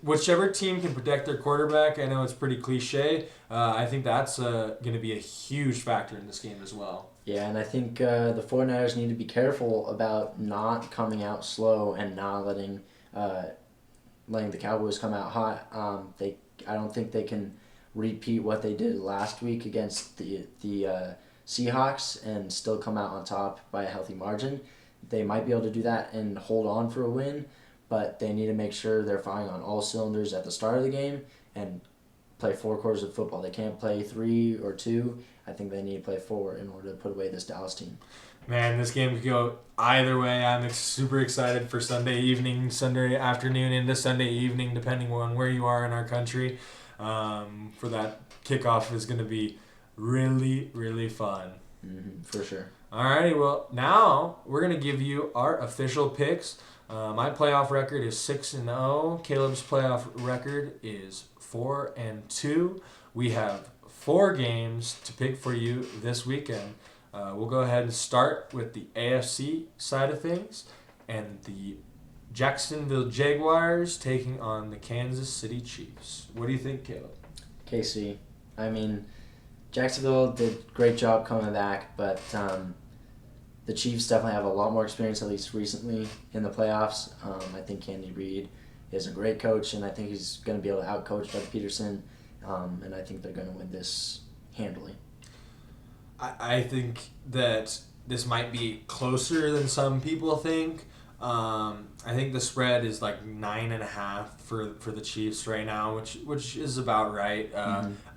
[SPEAKER 1] whichever team can protect their quarterback, I know it's pretty cliche, I think that's going to be a huge factor in this game as well.
[SPEAKER 2] Yeah, and I think the 49ers need to be careful about not coming out slow and not letting the Cowboys come out hot. I don't think they can repeat what they did last week against the Seahawks and still come out on top by a healthy margin. They might be able to do that and hold on for a win, but they need to make sure they're firing on all cylinders at the start of the game and play 4 quarters of football. They can't play 3 or 2. I think they need to play 4 in order to put away this Dallas team.
[SPEAKER 1] Man, this game could go either way. I'm super excited for Sunday evening, Sunday afternoon into Sunday evening, depending on where you are in our country. For that kickoff is going to be really, really fun.
[SPEAKER 2] For sure.
[SPEAKER 1] Alrighty, well, now we're going to give you our official picks. My playoff record is 6-0. Caleb's playoff record is 4-2. We have 4 games to pick for you this weekend. We'll go ahead and start with the AFC side of things and the Jacksonville Jaguars taking on the Kansas City Chiefs. What do you think, Caleb?
[SPEAKER 2] KC. I mean, Jacksonville did a great job coming back, but the Chiefs definitely have a lot more experience, at least recently, in the playoffs. I think Andy Reid is a great coach, and I think he's going to be able to outcoach Doug Peterson, and I think they're going to win this handily.
[SPEAKER 1] I think that this might be closer than some people think. I think the spread is like 9.5 for the Chiefs right now, which is about right.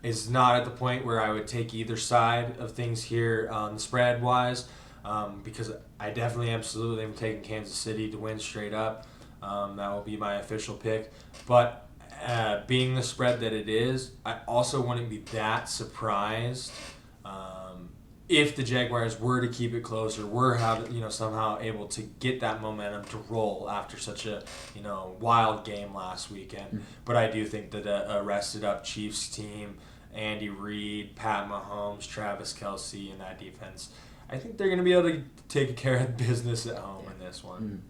[SPEAKER 1] It's not at the point where I would take either side of things here on the spread wise, because I definitely absolutely am taking Kansas City to win straight up. That will be my official pick. But being the spread that it is, I also wouldn't be that surprised if the Jaguars were to keep it close or were somehow able to get that momentum to roll after such a wild game last weekend. But I do think that a rested up Chiefs team, Andy Reid, Pat Mahomes, Travis Kelce, and that defense, I think they're going to be able to take care of business at home in this one.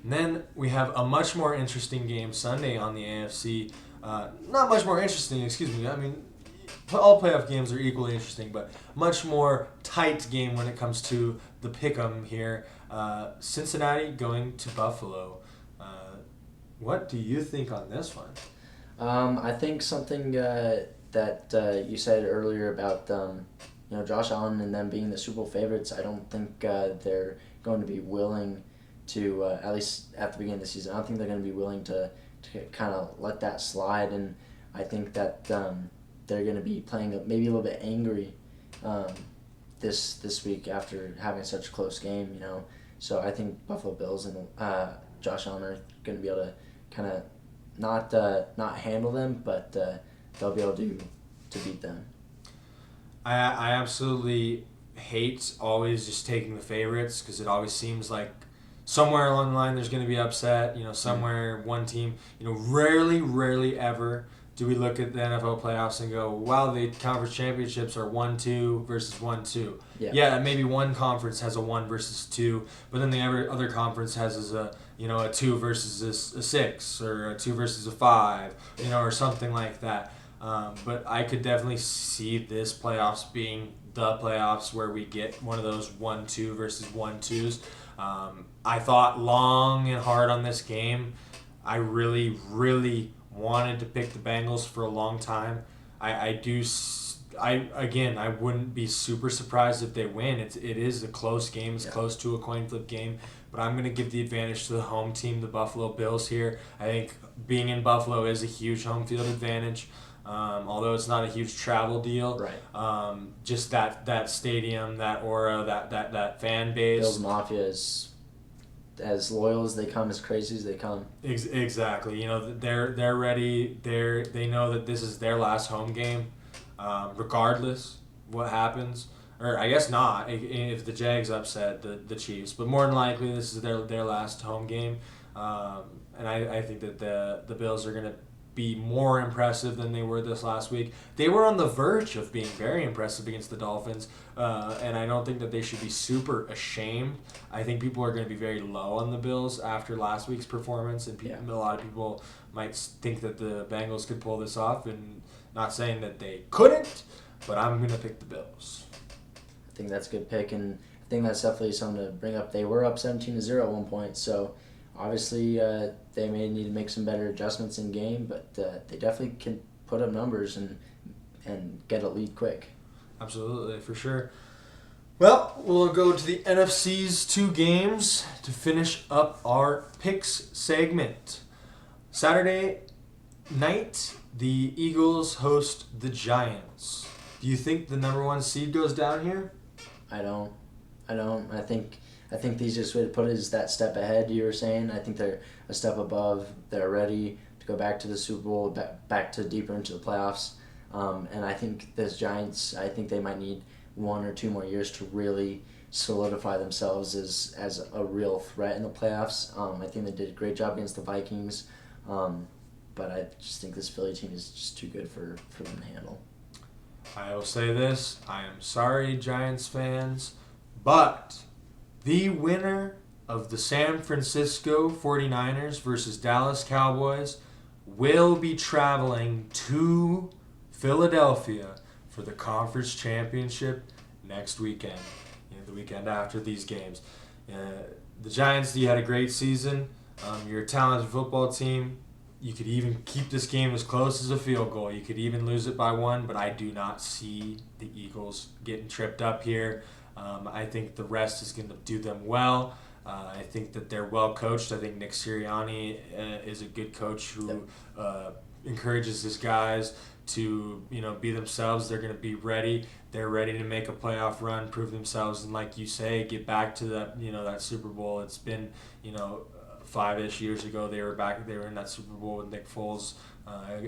[SPEAKER 1] And then we have a much more interesting game Sunday on the AFC. Not much more interesting, excuse me. I mean, all playoff games are equally interesting, but much more tight game when it comes to the pick'em here. Cincinnati going to Buffalo. What do you think on this one?
[SPEAKER 2] I think something that you said earlier about Josh Allen and them being the Super Bowl favorites. I don't think they're going to be willing to, at least at the beginning of the season, I don't think they're going to be willing to kind of let that slide. And I think that they're going to be playing maybe a little bit angry this week after having such a close game, you know. So I think Buffalo Bills and Josh Allen are going to be able to kind of not handle them, but they'll be able to beat them.
[SPEAKER 1] I absolutely hate always just taking the favorites because it always seems like somewhere along the line there's going to be upset. You know, somewhere one team. You know, rarely ever do we look at the NFL playoffs and go, wow, the conference championships are 1-2 versus 1-2. Yeah, maybe one conference has a 1 versus 2, but then the other conference has a 2 versus a 6 or a 2 versus a 5, you know, or something like that. But I could definitely see this playoffs being the playoffs where we get one of those 1-2 versus 1-2s. I thought long and hard on this game. I really wanted to pick the Bengals for a long time. I wouldn't be super surprised if they win. It is a close game. It's close to a coin flip game. But I'm going to give the advantage to the home team, the Buffalo Bills here. I think being in Buffalo is a huge home field advantage. Although it's not a huge travel deal.
[SPEAKER 2] Right.
[SPEAKER 1] Just that stadium, that aura, that fan base.
[SPEAKER 2] Bills Mafia is as loyal as they come, as crazy as they come.
[SPEAKER 1] Exactly. You know, they're ready. They know that this is their last home game, regardless what happens. Or I guess not if the Jags upset the Chiefs, but more than likely this is their last home game, and I think that the Bills are gonna be more impressive than they were this last week. They were on the verge of being very impressive against the Dolphins, and I don't think that they should be super ashamed. I think people are going to be very low on the Bills after last week's performance, and a lot of people might think that the Bengals could pull this off, and not saying that they couldn't, but I'm going to pick the Bills.
[SPEAKER 2] I think that's a good pick, and I think that's definitely something to bring up. They were up 17-0 at one point, so obviously, they may need to make some better adjustments in game, but they definitely can put up numbers and get a lead quick.
[SPEAKER 1] Absolutely, for sure. Well, we'll go to the NFC's 2 games to finish up our picks segment. Saturday night, the Eagles host the Giants. Do you think the number 1 seed goes down here?
[SPEAKER 2] I don't. I think the easiest way to put it is that step ahead you were saying. I think they're a step above. They're ready to go back to the Super Bowl, back to deeper into the playoffs. And I think this Giants, I think they might need 1 or 2 more years to really solidify themselves as a real threat in the playoffs. I think they did a great job against the Vikings. But I just think this Philly team is just too good for them to handle.
[SPEAKER 1] I will say this. I am sorry, Giants fans, but the winner of the San Francisco 49ers versus Dallas Cowboys will be traveling to Philadelphia for the conference championship next weekend, the weekend after these games. The Giants, you had a great season. You're a talented football team. You could even keep this game as close as a field goal. You could even lose it by 1, but I do not see the Eagles getting tripped up here. I think the rest is going to do them well. I think that they're well coached. I think Nick Sirianni is a good coach who encourages his guys to be themselves. They're going to be ready. They're ready to make a playoff run, prove themselves, and like you say, get back to that that Super Bowl. It's been 5-ish years ago they were back. They were in that Super Bowl with Nick Foles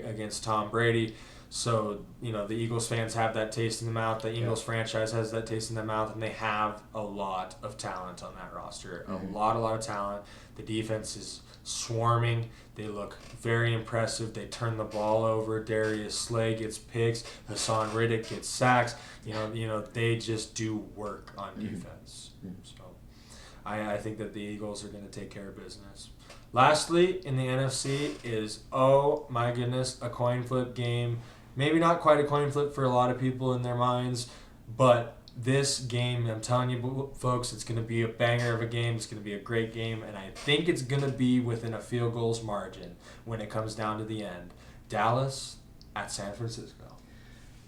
[SPEAKER 1] against Tom Brady. So, the Eagles fans have that taste in the mouth. The Eagles franchise has that taste in the mouth, and they have a lot of talent on that roster. Mm-hmm. A lot of talent. The defense is swarming. They look very impressive. They turn the ball over. Darius Slay gets picks. Hassan Riddick gets sacks. They just do work on defense. Mm-hmm. So, I think that the Eagles are going to take care of business. Lastly, in the NFC is, oh my goodness, a coin flip game. Maybe not quite a coin flip for a lot of people in their minds, but this game, I'm telling you folks, it's going to be a banger of a game. It's going to be a great game, and I think it's going to be within a field goal's margin when it comes down to the end. Dallas at San Francisco.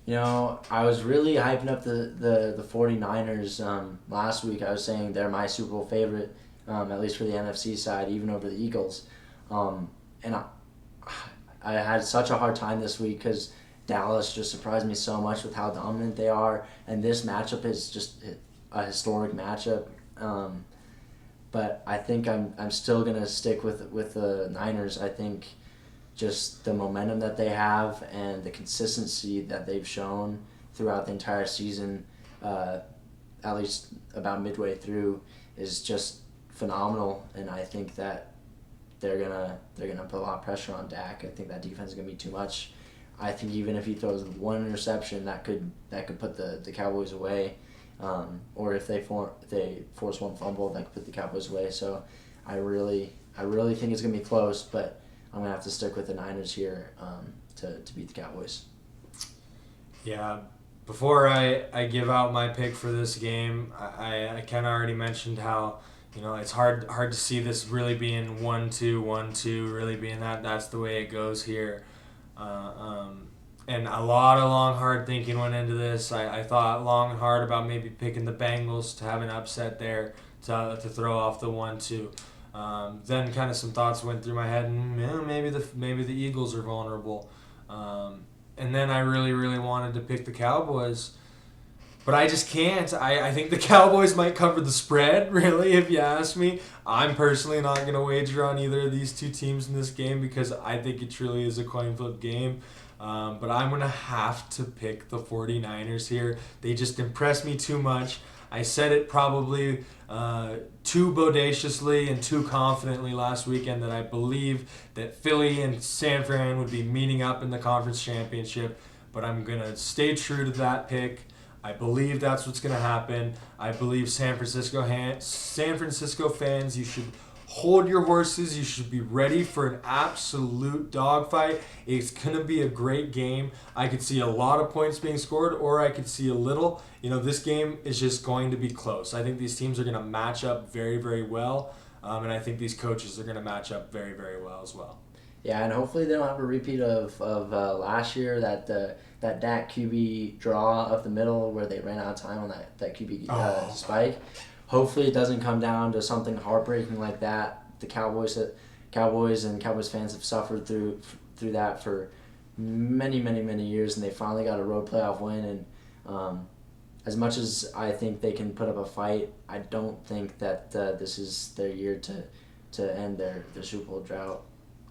[SPEAKER 2] I was really hyping up the 49ers last week. I was saying they're my Super Bowl favorite, at least for the NFC side, even over the Eagles. And I had such a hard time this week because Dallas just surprised me so much with how dominant they are, and this matchup is just a historic matchup. But I think I'm still gonna stick with the Niners. I think just the momentum that they have and the consistency that they've shown throughout the entire season, at least about midway through, is just phenomenal. And I think that they're gonna put a lot of pressure on Dak. I think that defense is gonna be too much. I think even if he throws one interception, that could put the Cowboys away. Or if they force one fumble, that could put the Cowboys away. So I really think it's gonna be close, but I'm gonna have to stick with the Niners here to beat the Cowboys.
[SPEAKER 1] Yeah. Before I give out my pick for this game, I kind of already mentioned how, it's hard to see this really being 1-2, 1-2, really being that's the way it goes here. And a lot of long, hard thinking went into this. I thought long and hard about maybe picking the Bengals to have an upset there to throw off the 1-2. Then kind of some thoughts went through my head, and maybe the Eagles are vulnerable. And then I really, really wanted to pick the Cowboys. But I just can't. I think the Cowboys might cover the spread, really, if you ask me. I'm personally not going to wager on either of these two teams in this game because I think it truly is a coin flip game. But I'm going to have to pick the 49ers here. They just impress me too much. I said it probably too bodaciously and too confidently last weekend that I believe that Philly and San Fran would be meeting up in the conference championship. But I'm going to stay true to that pick. I believe that's what's going to happen. I believe San Francisco fans, you should hold your horses. You should be ready for an absolute dogfight. It's going to be a great game. I could see a lot of points being scored, or I could see a little. This game is just going to be close. I think these teams are going to match up very, very well, and I think these coaches are going to match up very, very well as well.
[SPEAKER 2] Yeah, and hopefully they don't have a repeat of last year, that Dak QB draw up the middle where they ran out of time on that QB spike. Hopefully it doesn't come down to something heartbreaking like that. The Cowboys and Cowboys fans have suffered through that for many, many, many years, and they finally got a road playoff win. And as much as I think they can put up a fight, I don't think that this is their year to end their Super Bowl drought.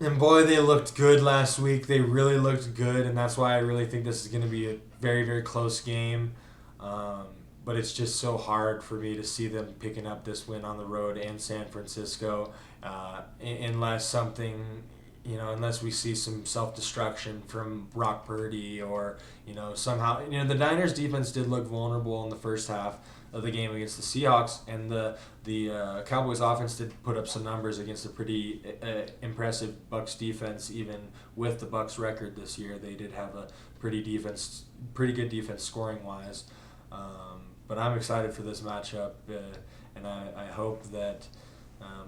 [SPEAKER 1] And boy, they looked good last week. They really looked good, and that's why I really think this is going to be a very, very close game. But it's just so hard for me to see them picking up this win on the road in San Francisco, unless we see some self-destruction from Brock Purdy or, somehow, the Niners defense did look vulnerable in the first half of the game against the Seahawks, and the Cowboys offense did put up some numbers against a pretty impressive Bucs defense. Even with the Bucs record this year, they did have a pretty good defense scoring wise. But I'm excited for this matchup, and I hope that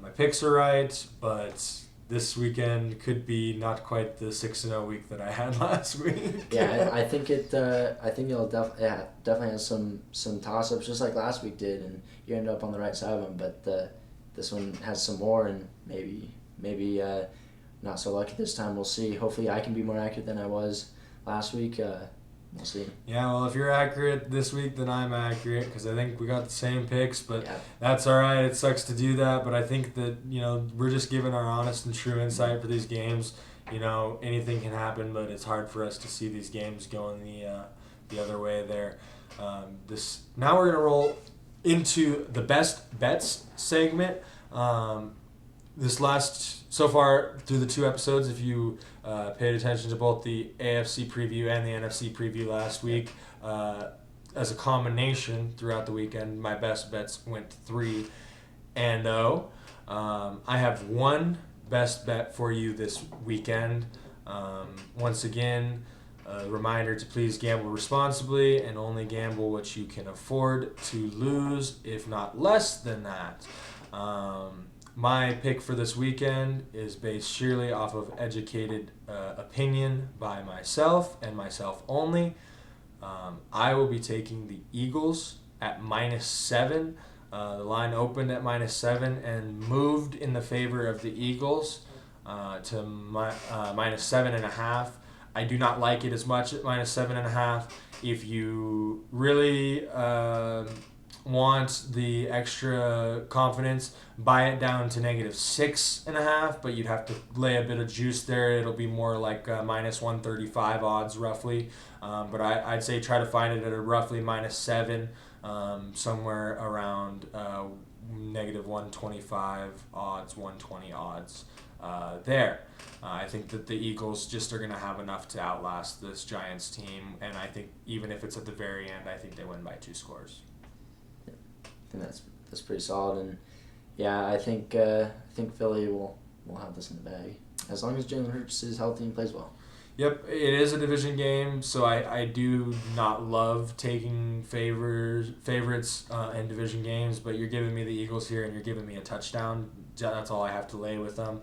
[SPEAKER 1] my picks are right. But this weekend could be not quite the 6-0 week that I had last week.
[SPEAKER 2] Yeah, I think it'll definitely have some toss-ups just like last week did, and you end up on the right side of them. But this one has some more, and maybe not so lucky this time. We'll see. Hopefully, I can be more accurate than I was last week. We'll see.
[SPEAKER 1] Yeah, well, if you're accurate this week, then I'm accurate because I think we got the same picks, but
[SPEAKER 2] yeah.
[SPEAKER 1] That's all right. It sucks to do that, but I think that, we're just giving our honest and true insight for these games. Anything can happen, but it's hard for us to see these games going the other way there. Now we're going to roll into the best bets segment. So far through the 2 episodes, if you paid attention to both the AFC preview and the NFC preview last week, as a combination throughout the weekend, my best bets went 3-0. I have one best bet for you this weekend. Once again, a reminder to please gamble responsibly and only gamble what you can afford to lose, if not less than that. My pick for this weekend is based sheerly off of educated opinion by myself and myself only. I will be taking the Eagles at -7. The line opened at -7 and moved in the favor of the Eagles. to minus 7.5. I do not like it as much at minus 7.5. If you really want the extra confidence, buy it down to negative 6.5, but you'd have to lay a bit of juice there. It'll be more like minus 135 odds roughly. But I'd say try to find it at a roughly minus 7, somewhere around negative 125 odds, 120 odds there. I think that the Eagles just are going to have enough to outlast this Giants team, and I think even if it's at the very end, I think they win by 2 scores.
[SPEAKER 2] I think that's pretty solid, and yeah, I think Philly will have this in the bag as long as Jalen Hurts is healthy and plays well.
[SPEAKER 1] Yep, it is a division game, so I do not love taking favorites in division games, but you're giving me the Eagles here, and you're giving me a touchdown. That's all I have to lay with them.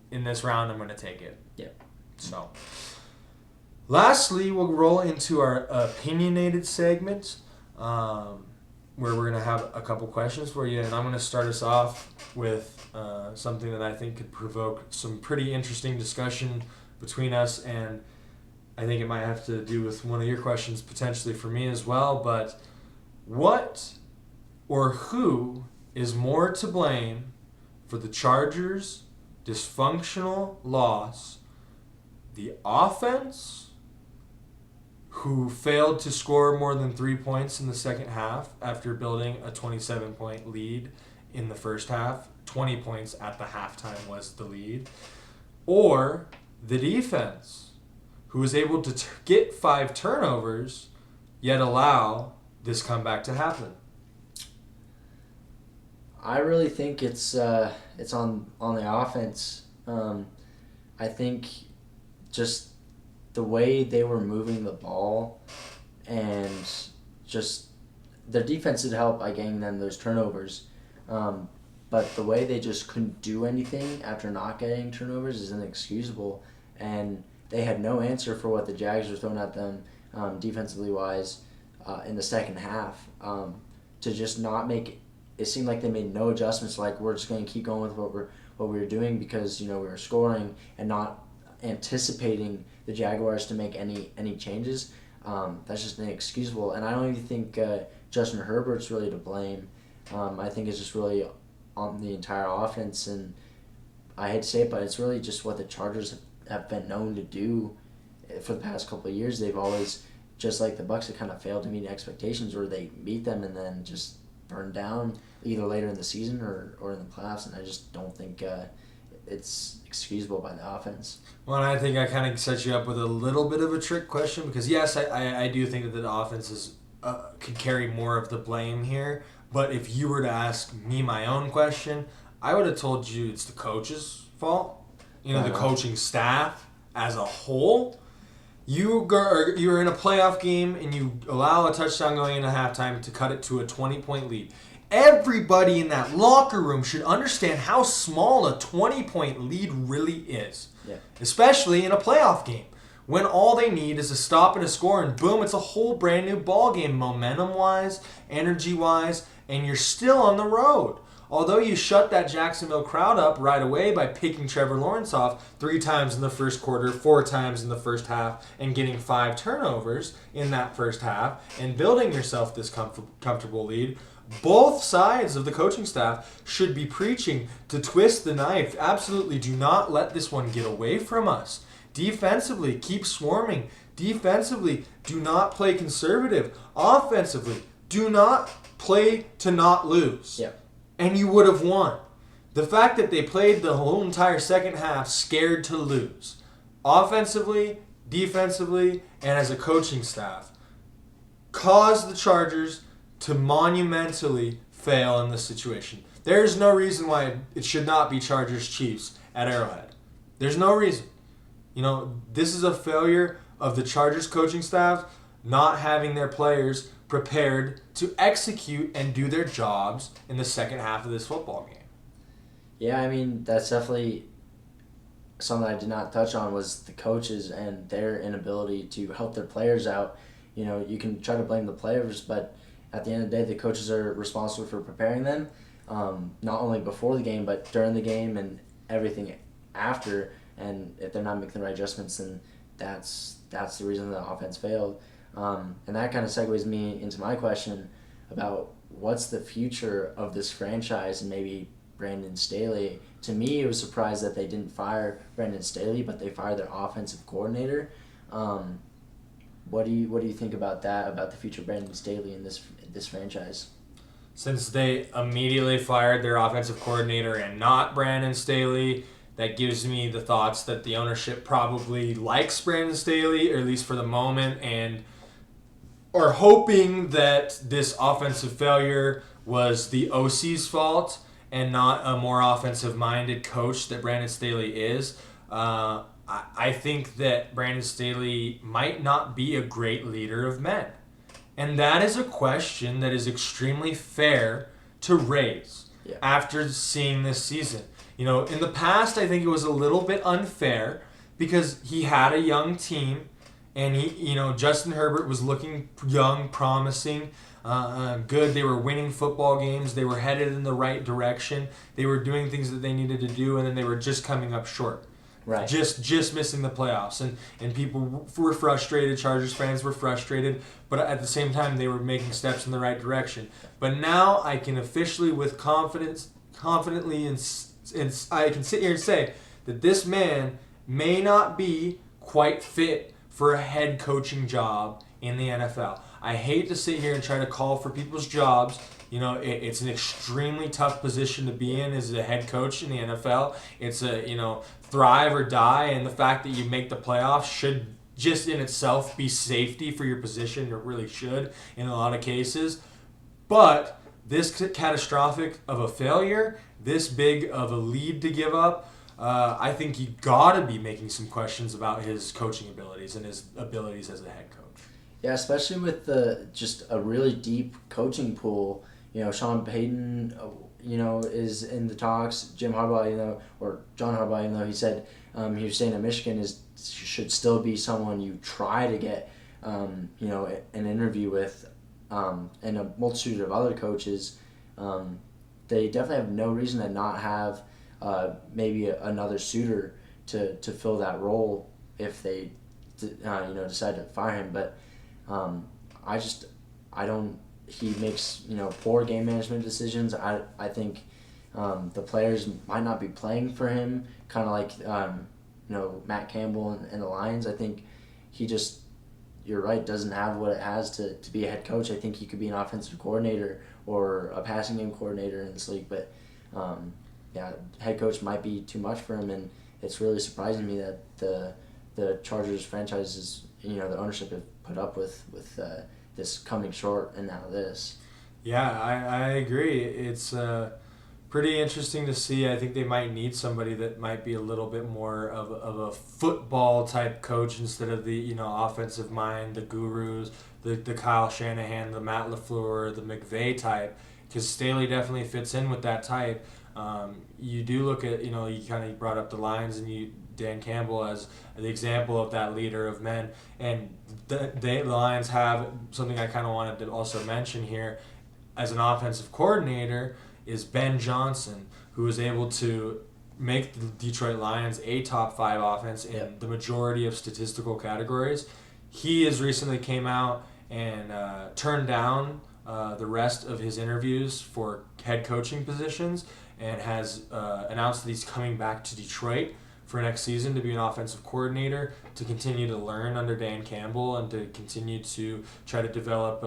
[SPEAKER 1] In this round, I'm going to take it.
[SPEAKER 2] Yep.
[SPEAKER 1] So, lastly, we'll roll into our opinionated segment, where we're going to have a couple questions for you, and I'm going to start us off with something that I think could provoke some pretty interesting discussion between us, and I think it might have to do with one of your questions potentially for me as well, but what or who is more to blame for the Chargers' dysfunctional loss? The offense, who failed to score more than 3 points in the second half after building a 27-point lead in the first half, 20 points at the halftime was the lead, or the defense, who was able to get 5 turnovers, yet allow this comeback to happen?
[SPEAKER 2] I really think it's on the offense. I think just the way they were moving the ball and just their defense did help by getting them those turnovers. But the way they just couldn't do anything after not getting turnovers is inexcusable. And they had no answer for what the Jags were throwing at them defensively wise in the second half. To just not make it seemed like they made no adjustments. Like, we're just going to keep going with what we were doing because we were scoring and not anticipating the Jaguars to make any changes. That's just inexcusable. And I don't even think Justin Herbert's really to blame. I think it's just really on the entire offense, and I hate to say it, but it's really just what the Chargers have been known to do for the past couple of years. They've always, just like the Bucs, have kind of failed to meet expectations, where they beat them and then just burn down either later in the season or in the playoffs, and I just don't think it's excusable by the offense.
[SPEAKER 1] Well, I think I kind of set you up with a little bit of a trick question because, yes, I do think that the offense could carry more of the blame here. But if you were to ask me my own question, I would have told you it's the coach's fault. The coaching staff as a whole. You're in a playoff game and you allow a touchdown going into halftime to cut it to a 20-point lead. Everybody in that locker room should understand how small a 20-point lead really is.
[SPEAKER 2] Yeah.
[SPEAKER 1] Especially in a playoff game, when all they need is a stop and a score, and boom, it's a whole brand new ball game, momentum-wise, energy-wise, and you're still on the road. Although you shut that Jacksonville crowd up right away by picking Trevor Lawrence off 3 times in the first quarter, 4 times in the first half, and getting 5 turnovers in that first half, and building yourself this comfortable lead, both sides of the coaching staff should be preaching to twist the knife. Absolutely do not let this one get away from us. Defensively, keep swarming. Defensively, do not play conservative. Offensively, do not play to not lose.
[SPEAKER 2] Yeah.
[SPEAKER 1] And you would have won. The fact that they played the whole entire second half scared to lose. Offensively, defensively, and as a coaching staff, caused the Chargers to monumentally fail in this situation. There's no reason why it should not be Chargers-Chiefs at Arrowhead. There's no reason. This is a failure of the Chargers coaching staff not having their players prepared to execute and do their jobs in the second half of this football game.
[SPEAKER 2] Yeah, I mean, that's definitely something I did not touch on, was the coaches and their inability to help their players out. You can try to blame the players, but at the end of the day, the coaches are responsible for preparing them, not only before the game, but during the game, and everything after. And if they're not making the right adjustments, then that's the reason the offense failed. And that kind of segues me into my question about what's the future of this franchise and maybe Brandon Staley. To me, it was surprised that they didn't fire Brandon Staley, but they fired their offensive coordinator. What do you think about that? About the future of Brandon Staley in this franchise?
[SPEAKER 1] Since they immediately fired their offensive coordinator and not Brandon Staley, that gives me the thoughts that the ownership probably likes Brandon Staley, or at least for the moment, and are hoping that this offensive failure was the OC's fault and not a more offensive-minded coach that Brandon Staley is. I think that Brandon Staley might not be a great leader of men. And that is a question that is extremely fair to raise after seeing this season. In the past, I think it was a little bit unfair because he had a young team and Justin Herbert was looking young, promising, good. They were winning football games. They were headed in the right direction. They were doing things that they needed to do, and then they were just coming up short.
[SPEAKER 2] Right.
[SPEAKER 1] Just missing the playoffs. And people were frustrated. Chargers fans were frustrated. But at the same time, they were making steps in the right direction. But now I can officially, with confidently, and I can sit here and say that this man may not be quite fit for a head coaching job in the NFL. I hate to sit here and try to call for people's jobs. It's an extremely tough position to be in as a head coach in the NFL. It's a, thrive or die, and the fact that you make the playoffs should just in itself be safety for your position. It really should in a lot of cases. But this catastrophic of a failure, this big of a lead to give up, I think you got to be making some questions about his coaching abilities and his abilities as a head coach.
[SPEAKER 2] Yeah, especially with just a really deep coaching pool. Sean Payton, is in the talks. Jim Harbaugh, or John Harbaugh, even though he said he was staying at Michigan, should still be someone you try to get, an interview with, and a multitude of other coaches. They definitely have no reason to not have maybe another suitor to fill that role if they decide to fire him. But he makes poor game management decisions. I think the players might not be playing for him, kind of like Matt Campbell and the Lions. I think he just, you're right, doesn't have what it has to be a head coach. I think he could be an offensive coordinator or a passing game coordinator in this league, but head coach might be too much for him, and it's really surprising me that the Chargers franchise is, the ownership have put up with this coming short and now this.
[SPEAKER 1] Yeah, I agree. It's pretty interesting to see. I think they might need somebody that might be a little bit more of a football type coach instead of the offensive mind, the gurus, the Kyle Shanahan, the Matt LaFleur, the McVay type, because Staley definitely fits in with that type. You do look at, you kind of brought up the Lions and Dan Campbell as the example of that leader of men. And the Lions have something I kind of wanted to also mention here as an offensive coordinator is Ben Johnson, who was able to make the Detroit Lions a top 5 offense in the majority of statistical categories. He has recently came out and turned down the rest of his interviews for head coaching positions and has announced that he's coming back to Detroit for next season to be an offensive coordinator, to continue to learn under Dan Campbell and to continue to try to develop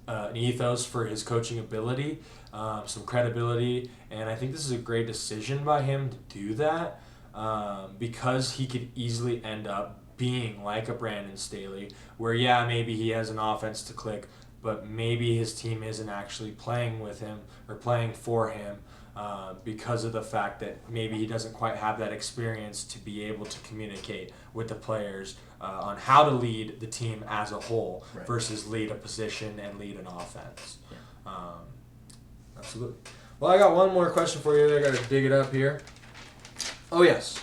[SPEAKER 1] an ethos for his coaching ability, some credibility. And I think this is a great decision by him to do that because he could easily end up being like a Brandon Staley, where maybe he has an offense to click, but maybe his team isn't actually playing with him or playing for him because of the fact that maybe he doesn't quite have that experience to be able to communicate with the players on how to lead the team as a whole versus lead a position and lead an offense. Yeah. Absolutely. Well, I got one more question for you. I got to dig it up here. Oh, yes.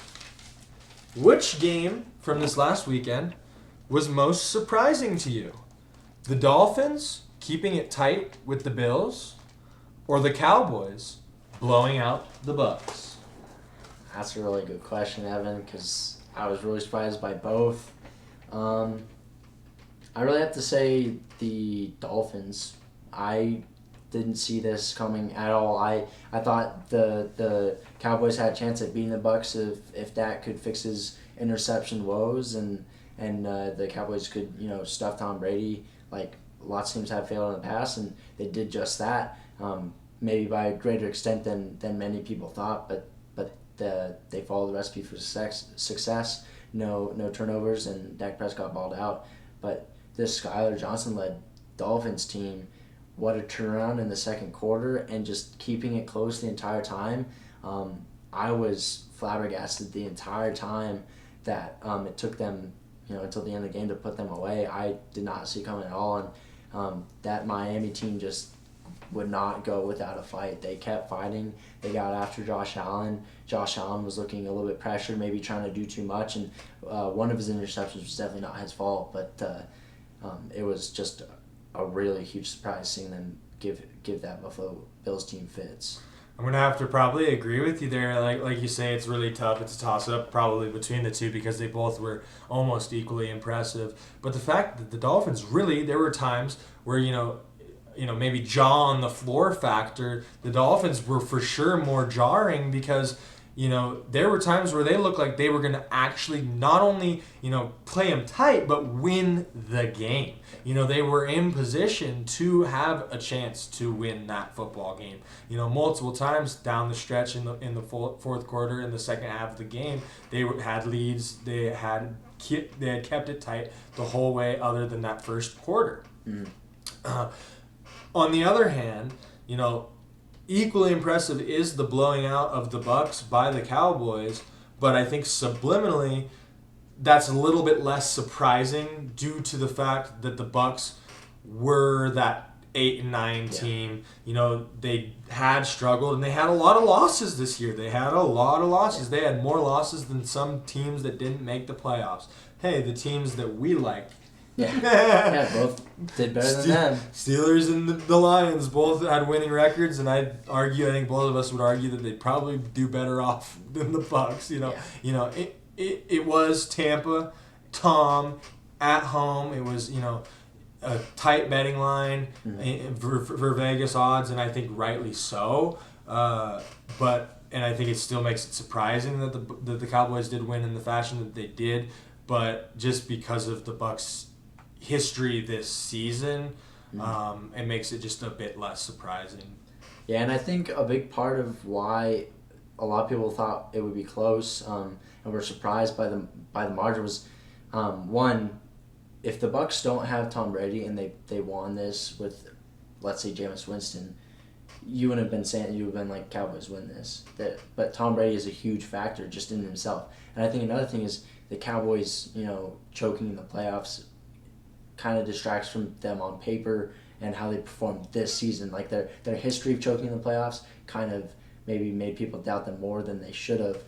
[SPEAKER 1] Which game from this last weekend was most surprising to you? The Dolphins keeping it tight with the Bills, or the Cowboys blowing out the Bucs?
[SPEAKER 2] That's a really good question, Evan, because I was really surprised by both. I really have to say the Dolphins. I didn't see this coming at all. I thought the Cowboys had a chance at beating the Bucs if Dak could fix his interception woes and the Cowboys could stuff Tom Brady like lots of teams have failed in the past, and they did just that. Maybe by a greater extent than many people thought, but they followed the recipe for success. No turnovers, and Dak Prescott balled out. But this Skylar Johnson-led Dolphins team, what a turnaround in the second quarter, and just keeping it close the entire time. I was flabbergasted the entire time that it took them until the end of the game to put them away. I did not see coming at all, and that Miami team just would not go without a fight. They kept fighting. They got after Josh Allen. Josh Allen was looking a little bit pressured, maybe trying to do too much, and one of his interceptions was definitely not his fault, but it was just a really huge surprise seeing them give that Buffalo Bills team fits.
[SPEAKER 1] I'm going to have to probably agree with you there. Like you say, it's really tough. It's a toss-up probably between the two because they both were almost equally impressive. But the fact that the Dolphins really, there were times where, maybe jaw on the floor factor, the Dolphins were for sure more jarring because, there were times where they looked like they were going to actually not only, play them tight, but win the game. They were in position to have a chance to win that football game. Multiple times down the stretch in the fourth quarter, in the second half of the game, they had leads. They had kept it tight the whole way other than that first quarter. On the other hand, equally impressive is the blowing out of the Bucs by the Cowboys, but I think subliminally that's a little bit less surprising due to the fact that the Bucs were that 8 and 9 team. They had struggled and they had a lot of losses this year. They had a lot of losses. They had more losses than some teams that didn't make the playoffs. Hey, the teams that we like.
[SPEAKER 2] Yeah, both did better than them.
[SPEAKER 1] Steelers and the Lions both had winning records, and I think both of us would argue that they'd probably do better off than the Bucs. It was Tampa, Tom, at home. It was a tight betting line for Vegas odds, and I think rightly so. And I think it still makes it surprising that the Cowboys did win in the fashion that they did, but just because of the Bucs' history this season, it makes it just a bit less surprising.
[SPEAKER 2] Yeah, and I think a big part of why a lot of people thought it would be close and were surprised by the margin was one, if the Bucs don't have Tom Brady and they won this with, let's say, Jameis Winston, you wouldn't have been saying, you would have been like, Cowboys win this. But Tom Brady is a huge factor just in himself. And I think another thing is the Cowboys, choking in the playoffs kind of distracts from them on paper and how they performed this season. Like their history of choking in the playoffs kind of maybe made people doubt them more than they should have,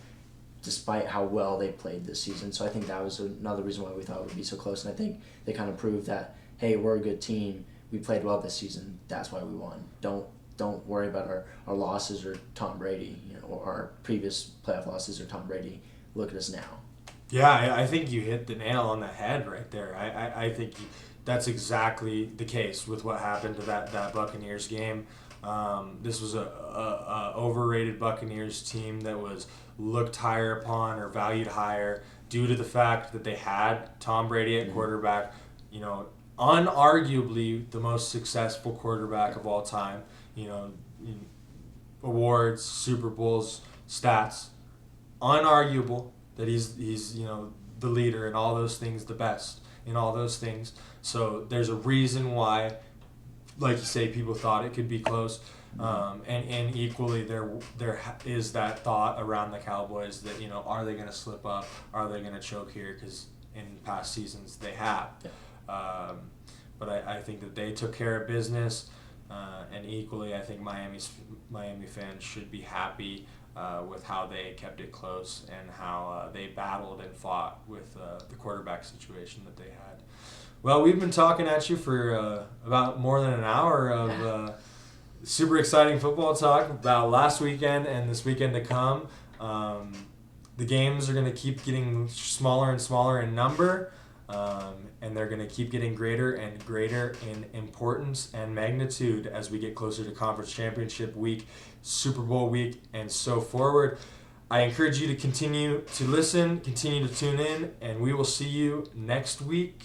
[SPEAKER 2] despite how well they played this season. So I think that was another reason why we thought it would be so close. And I think they kind of proved that, hey, we're a good team. We played well this season. That's why we won. Don't worry about our losses or Tom Brady, or our previous playoff losses or Tom Brady. Look at us now.
[SPEAKER 1] Yeah, I think you hit the nail on the head right there. I think that's exactly the case with what happened to that Buccaneers game. This was a overrated Buccaneers team that was looked higher upon or valued higher due to the fact that they had Tom Brady at quarterback, unarguably the most successful quarterback of all time. Awards, Super Bowls, stats, unarguable that he's the leader in all those things, the best in all those things. So there's a reason why, like you say, people thought it could be close. And equally there is that thought around the Cowboys that, are they going to slip up? Are they going to choke here? Because in past seasons they have. Yeah. But I think that they took care of business. And equally, I think Miami fans should be happy with how they kept it close and how they battled and fought with the quarterback situation that they had. Well, we've been talking at you for about more than an hour of super exciting football talk about last weekend and this weekend to come. the games are going to keep getting smaller and smaller in number, and they're going to keep getting greater and greater in importance and magnitude as we get closer to Conference Championship Week, Super Bowl week, and so forward. I encourage you to continue to listen, continue to tune in, and we will see you next week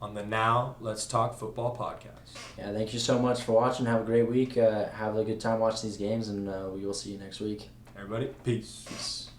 [SPEAKER 1] on the Now Let's Talk Football podcast.
[SPEAKER 2] Yeah, thank you so much for watching. Have a great week. Have a good time watching these games, and we will see you next week.
[SPEAKER 1] Everybody, peace.
[SPEAKER 2] Peace.